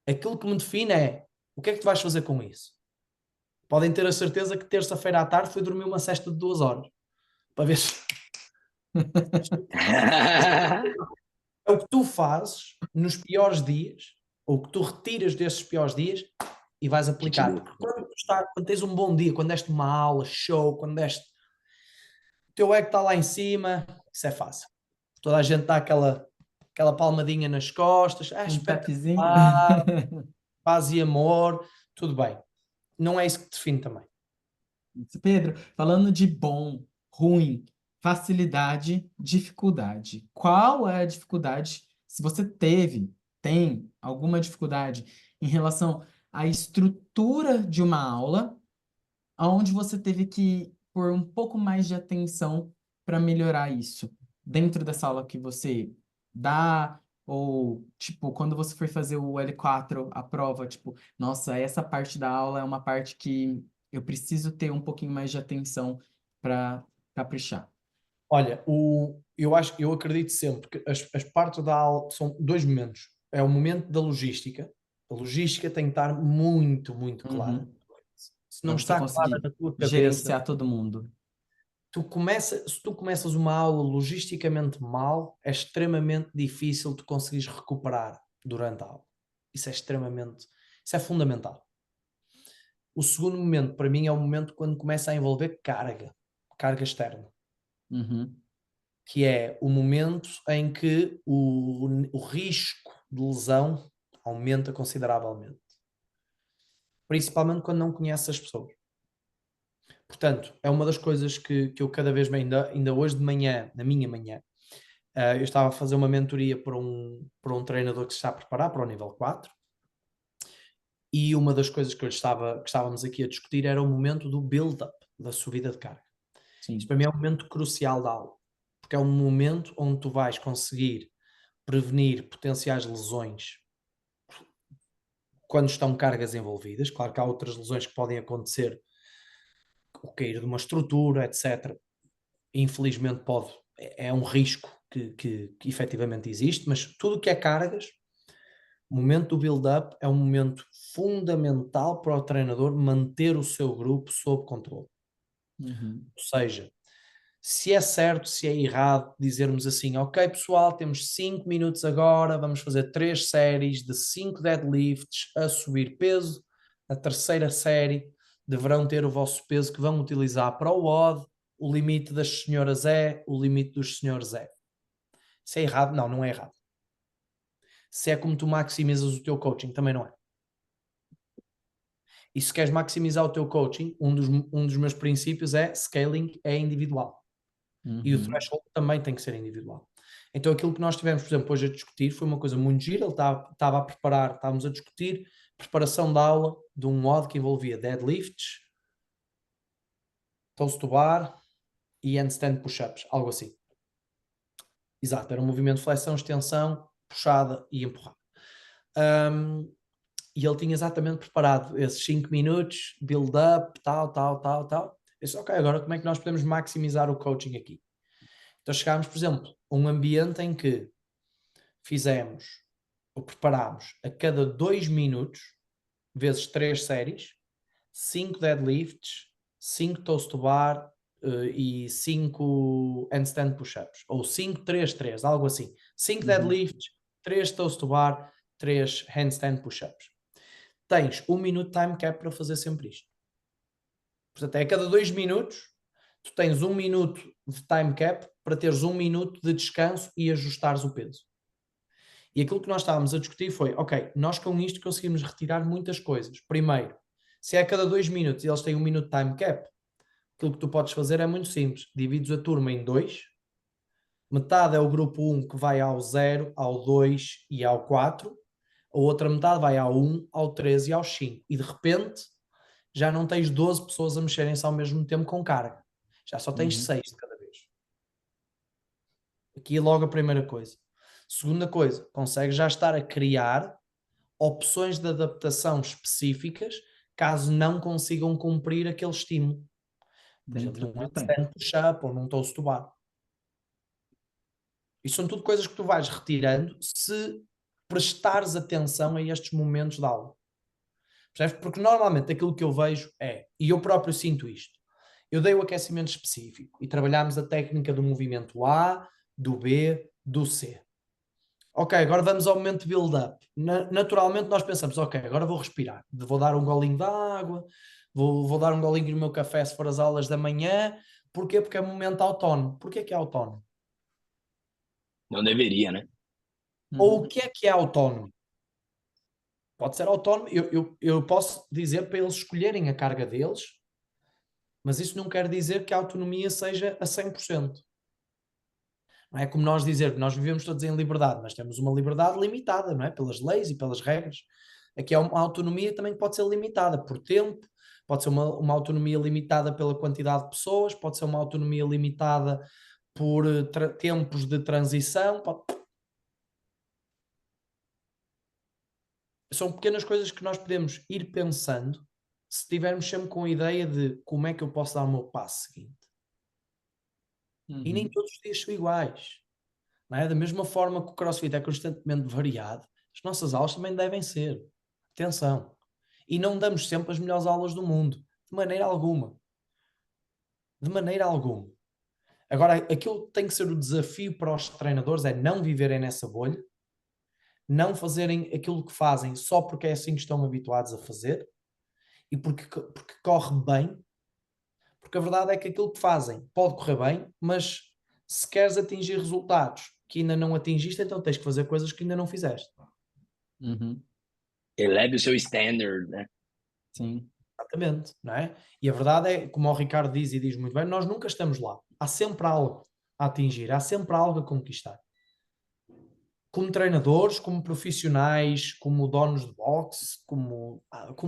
Aquilo que me define é o que é que tu vais fazer com isso? Podem ter a certeza que terça-feira à tarde fui dormir uma cesta de 2 horas. Para ver se é o que tu fazes nos piores dias, ou o que tu retiras desses piores dias e vais Que te aplicar. deu. Quando tens um bom dia, quando deste uma aula, show, quando deste o teu ego está lá em cima, isso é fácil. Toda a gente dá aquela palmadinha nas costas, Um tapzinho. espetacular, paz e amor, tudo bem. Não é isso que define também. Pedro, falando de bom, ruim, facilidade, dificuldade. Qual é a dificuldade, se você tem alguma dificuldade em relação à estrutura de uma aula, aonde você teve que pôr um pouco mais de atenção para melhorar isso? Dentro dessa aula que você dá, ou, tipo, quando você for fazer o L4, a prova, tipo, nossa, essa parte da aula é uma parte que eu preciso ter um pouquinho mais de atenção para caprichar. Olha, eu acredito sempre que as partes da aula são dois momentos. É o momento da logística. A logística tem que estar muito, muito clara. Uhum. Se Para não você está clara conseguir na tua cabeça, gerenciar todo mundo. se tu começas uma aula logisticamente mal, é extremamente difícil tu conseguires recuperar durante a aula. Isso é fundamental. O segundo momento, para mim, é o momento quando começa a envolver carga externa. Uhum. que é o momento em que o risco de lesão aumenta consideravelmente. Principalmente quando não conheces as pessoas. Portanto, é uma das coisas que eu cada vez mais, ainda hoje de manhã, na minha manhã, eu estava a fazer uma mentoria para um treinador que se está a preparar para o nível 4, e uma das coisas que estávamos aqui a discutir era o momento do build-up, da subida de carga. Isto Sim. para mim é um momento crucial da aula, porque é um momento onde tu vais conseguir prevenir potenciais lesões quando estão cargas envolvidas. Claro que há outras lesões que podem acontecer, o cair de uma estrutura, etc. Infelizmente é um risco que efetivamente existe, mas tudo o que é cargas, o momento do build-up é um momento fundamental para o treinador manter o seu grupo sob controle. Uhum. Ou seja, se é certo, se é errado dizermos assim, ok pessoal, temos 5 minutos agora, vamos fazer 3 séries de 5 deadlifts a subir peso, a terceira série deverão ter o vosso peso que vão utilizar para o WOD, o limite das senhoras é, o limite dos senhores é. Se é errado, não, não é errado. Se é como tu maximizas o teu coaching, também não é. E se queres maximizar o teu coaching, um dos meus princípios é scaling é individual. E o Uhum. threshold também tem que ser individual. Então aquilo que nós tivemos, por exemplo, hoje a discutir foi uma coisa muito gira. Ele estava a preparar, estávamos a discutir preparação da aula de um modo que envolvia deadlifts, toast to bar e handstand push-ups, algo assim. Exato, era um movimento de flexão, extensão, puxada e empurrada. E ele tinha exatamente preparado esses 5 minutos, build-up, tal. Eu disse, ok, agora como é que nós podemos maximizar o coaching aqui? Então chegámos, por exemplo, a um ambiente em que fizemos ou preparámos a cada 2 minutos, vezes 3 séries, 5 deadlifts, 5 toast to bar e 5 handstand push-ups. Ou 5, 3, 3, algo assim. 5 deadlifts, 3 toast to bar, 3 handstand push-ups. Tens 1 minuto time cap para fazer sempre isto. Portanto, é a cada 2 minutos, tu tens 1 minuto de time cap para teres 1 minuto de descanso e ajustares o peso. E aquilo que nós estávamos a discutir foi, ok, nós com isto conseguimos retirar muitas coisas. Primeiro, se é a cada 2 minutos e eles têm 1 minuto de time cap, aquilo que tu podes fazer é muito simples. Divides a turma em 2, metade é o grupo 1 que vai ao 0, ao 2 e ao 4, a outra metade vai ao 1, ao 3 e ao 5. E de repente já não tens 12 pessoas a mexerem-se ao mesmo tempo com carga. Já só tens 6 de cada vez. Aqui é logo a primeira coisa. Segunda coisa, consegues já estar a criar opções de adaptação específicas caso não consigam cumprir aquele estímulo. Por exemplo, Dentro num do tempo. handstand push-up ou num toast to bar. Isso são tudo coisas que tu vais retirando se prestares atenção a estes momentos da aula. Percebes? Porque normalmente aquilo que eu vejo é, e eu próprio sinto isto, eu dei o aquecimento específico e trabalhámos a técnica do movimento A, do B, do C. Ok, agora vamos ao momento de build-up. Naturalmente nós pensamos, ok, agora vou respirar, vou dar um golinho de água, vou dar um golinho no meu café se for as aulas da manhã. Porquê? Porque é momento autónomo. Porquê que é autónomo? Não deveria, né? Ou o que é autónomo? Pode ser autónomo, eu posso dizer para eles escolherem a carga deles, mas isso não quer dizer que a autonomia seja a 100%. Não é como nós dizer que nós vivemos todos em liberdade, mas temos uma liberdade limitada, não é? Pelas leis e pelas regras. Aqui há uma autonomia também que pode ser limitada por tempo, pode ser uma autonomia limitada pela quantidade de pessoas, pode ser uma autonomia limitada por tempos de transição. São pequenas coisas que nós podemos ir pensando se estivermos sempre com a ideia de como é que eu posso dar o meu passo seguinte. E nem todos os dias são iguais. Não é? Da mesma forma que o CrossFit é constantemente variado, as nossas aulas também devem ser. Atenção. E não damos sempre as melhores aulas do mundo. De maneira alguma. De maneira alguma. Agora, aquilo que tem que ser o desafio para os treinadores é não viverem nessa bolha, não fazerem aquilo que fazem só porque é assim que estão habituados a fazer e porque corre bem, Porque a verdade é que aquilo que fazem pode correr bem, mas se queres atingir resultados que ainda não atingiste, então tens que fazer coisas que ainda não fizeste. Uhum, Eleve o seu standard, né? sim. Exatamente, não é? E a verdade é, como o Ricardo diz e diz muito bem, nós nunca estamos lá. Há sempre algo a atingir, há sempre algo a conquistar. Como treinadores, como profissionais, como donos de boxe, como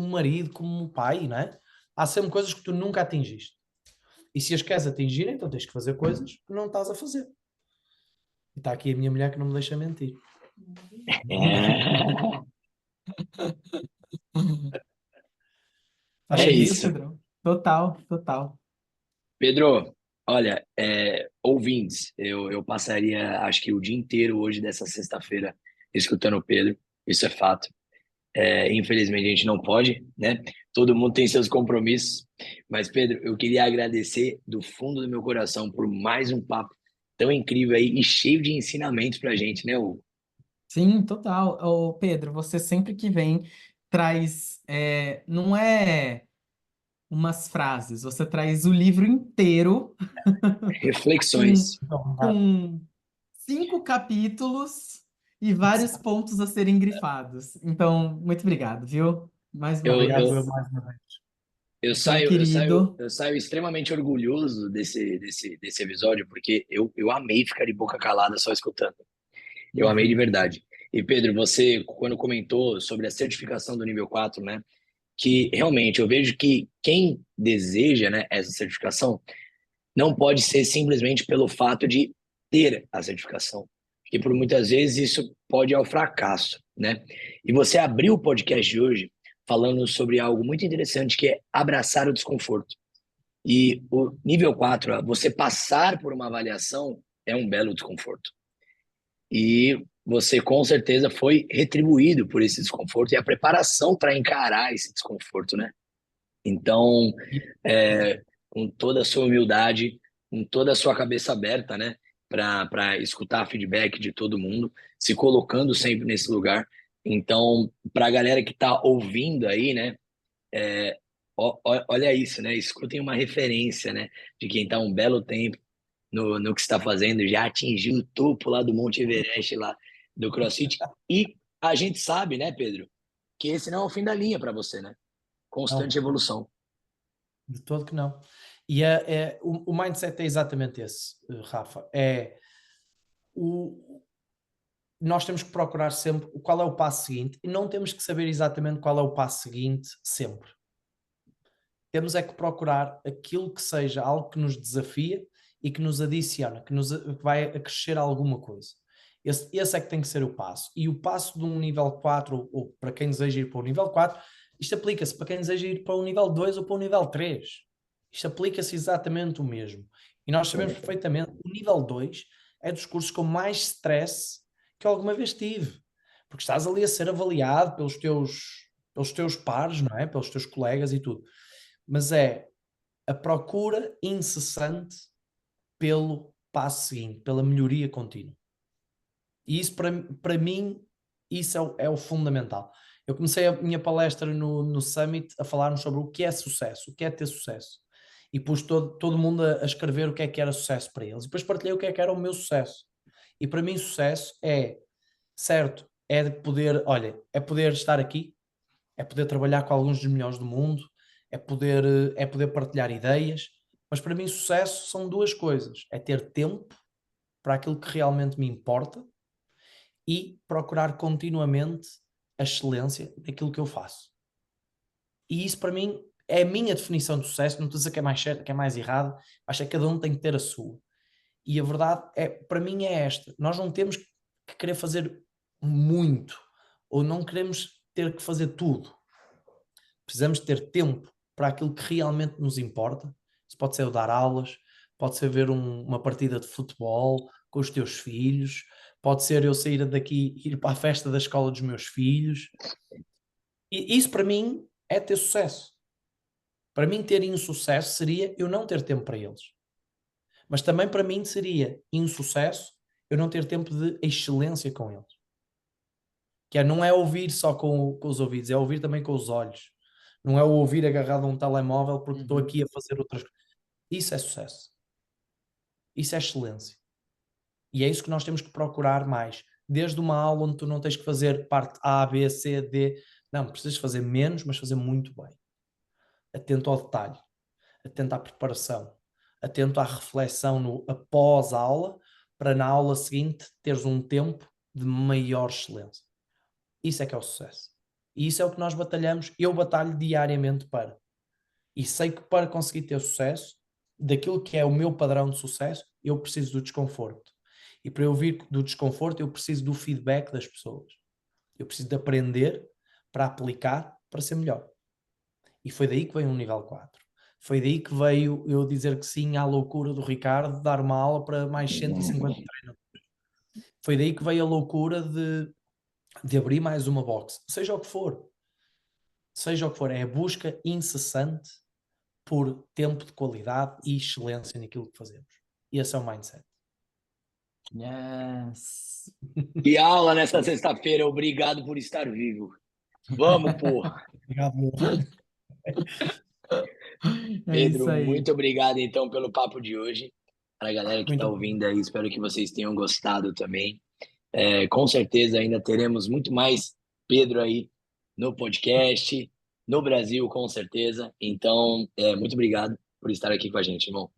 marido, como pai, não é? Há sempre coisas que tu nunca atingiste. E se as queres atingir, então tens que fazer coisas que não estás a fazer. E está aqui a minha mulher que não me deixa mentir. Faz É É isso, sentido? isso. Pedro. Total, total. Pedro, olha, ouvintes, eu passaria acho que o dia inteiro hoje dessa sexta-feira escutando o Pedro, isso é fato. Infelizmente a gente não pode, né? Todo mundo tem seus compromissos, mas Pedro, eu queria agradecer do fundo do meu coração por mais um papo tão incrível aí e cheio de ensinamentos pra gente, né, Hugo? Sim, total. Ô, Pedro, você sempre que vem traz, não é umas frases, você traz o livro inteiro com, Reflexões. Então, com 5 capítulos e vários pontos a serem grifados. Então, muito obrigado, viu? Mais uma Eu, obrigado eu vez. mais uma vez. Você é um querido. eu saio extremamente orgulhoso desse episódio, porque eu amei ficar de boca calada só escutando. Eu amei de Uhum. verdade. E Pedro, você, quando comentou sobre a certificação do nível 4, né? Que realmente eu vejo que quem deseja, né, essa certificação não pode ser simplesmente pelo fato de ter a certificação, porque por muitas vezes isso pode ir ao fracasso, né? E você abriu o podcast de hoje falando sobre algo muito interessante que é abraçar o desconforto. E o nível 4, você passar por uma avaliação é um belo desconforto. E você com certeza foi retribuído por esse desconforto e a preparação para encarar esse desconforto, né? Então, com toda a sua humildade, com toda a sua cabeça aberta, né, para escutar feedback de todo mundo, se colocando sempre nesse lugar. Então, para a galera que está ouvindo aí, né, olha isso, né, escutem uma referência, né, de quem está um belo tempo no que está fazendo, já atingiu o topo lá do Monte Everest, lá do CrossFit. E a gente sabe, né, Pedro, que esse não é o fim da linha para você, né? Constante Não, evolução. de todo que não. E o mindset é exatamente esse, Rafa. O, nós temos que procurar sempre qual é o passo seguinte e não temos que saber exatamente qual é o passo seguinte sempre. Temos é que procurar aquilo que seja algo que nos desafia e que nos adiciona, que vai acrescer alguma coisa. Esse é que tem que ser o passo. E o passo de um nível 4, ou para quem deseja ir para o nível 4, isto aplica-se para quem deseja ir para o nível 2 ou para o nível 3. Isto aplica-se exatamente o mesmo. E nós sabemos perfeitamente que o nível 2 é dos cursos com mais stress que eu alguma vez tive. Porque estás ali a ser avaliado pelos teus pares, não é? Pelos teus colegas e tudo. Mas é a procura incessante pelo passo seguinte, pela melhoria contínua. E isso, para mim, isso é o fundamental. Eu comecei a minha palestra no Summit a falarmos sobre o que é sucesso, o que é ter sucesso. E pus todo mundo a escrever o que era sucesso para eles. E depois partilhei o que era o meu sucesso. E para mim, sucesso certo, é de poder, olha, é poder estar aqui, é poder trabalhar com alguns dos melhores do mundo, é poder partilhar ideias, mas para mim sucesso são duas coisas, é ter tempo para aquilo que realmente me importa e procurar continuamente a excelência daquilo que eu faço. E isso para mim é a minha definição de sucesso, não estou a dizer que é mais certo, que é mais errado, acho que cada um tem que ter a sua. E a verdade para mim é esta, nós não temos que querer fazer muito, ou não queremos ter que fazer tudo. Precisamos ter tempo para aquilo que realmente nos importa. Isso pode ser eu dar aulas, pode ser ver uma partida de futebol com os teus filhos, pode ser eu sair daqui e ir para a festa da escola dos meus filhos. E isso para mim é ter sucesso. Para mim ter insucesso seria eu não ter tempo para eles. Mas também para mim seria insucesso eu não ter tempo de excelência com eles. Não é ouvir só com os ouvidos, é ouvir também com os olhos. Não é o ouvir agarrado a um telemóvel porque estou Uhum. aqui a fazer outras coisas. Isso é sucesso. Isso é excelência. E é isso que nós temos que procurar mais. Desde uma aula onde tu não tens que fazer parte A, B, C, D. Não, precisas fazer menos, mas fazer muito bem. Atento ao detalhe. Atento à preparação. Atento à reflexão no após a aula, para na aula seguinte teres um tempo de maior excelência. Isso é que é o sucesso. E isso é o que nós batalhamos. Eu batalho diariamente para. E sei que para conseguir ter sucesso, daquilo que é o meu padrão de sucesso, eu preciso do desconforto. E para eu vir do desconforto, eu preciso do feedback das pessoas. Eu preciso de aprender para aplicar, para ser melhor. E foi daí que veio um nível 4. Foi daí que veio eu dizer que sim à loucura do Ricardo de dar uma aula para mais 150 treinadores. Foi daí que veio a loucura de abrir mais uma box. Seja o que for. Seja o que for. É a busca incessante por tempo de qualidade e excelência naquilo que fazemos. E esse é o mindset. Yes. Que aula nesta sexta-feira. Obrigado por estar vivo. Vamos, porra. Obrigado. É isso Pedro, aí. muito obrigado, então, pelo papo de hoje. Para a galera que Muito está ouvindo aí, espero que vocês tenham gostado também. Com certeza ainda teremos muito mais Pedro aí no podcast, no Brasil, com certeza. Então, muito obrigado por estar aqui com a gente, irmão.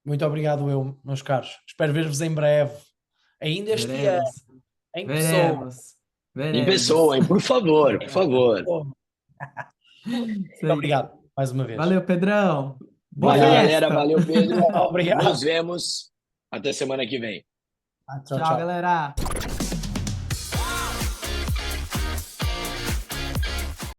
Muito obrigado, meus caros. Espero ver-vos em breve. Ainda este ano, Veremos. em pessoa. Veremos. Em Veremos. pessoa, hein? Por favor, por favor. Isso Muito aí. obrigado mais uma vez. Valeu, Pedrão. Boa Valeu, festa. galera. Valeu, Pedro. Obrigado. Nos vemos. Até semana que vem. Tchau, Tchau, tchau. galera.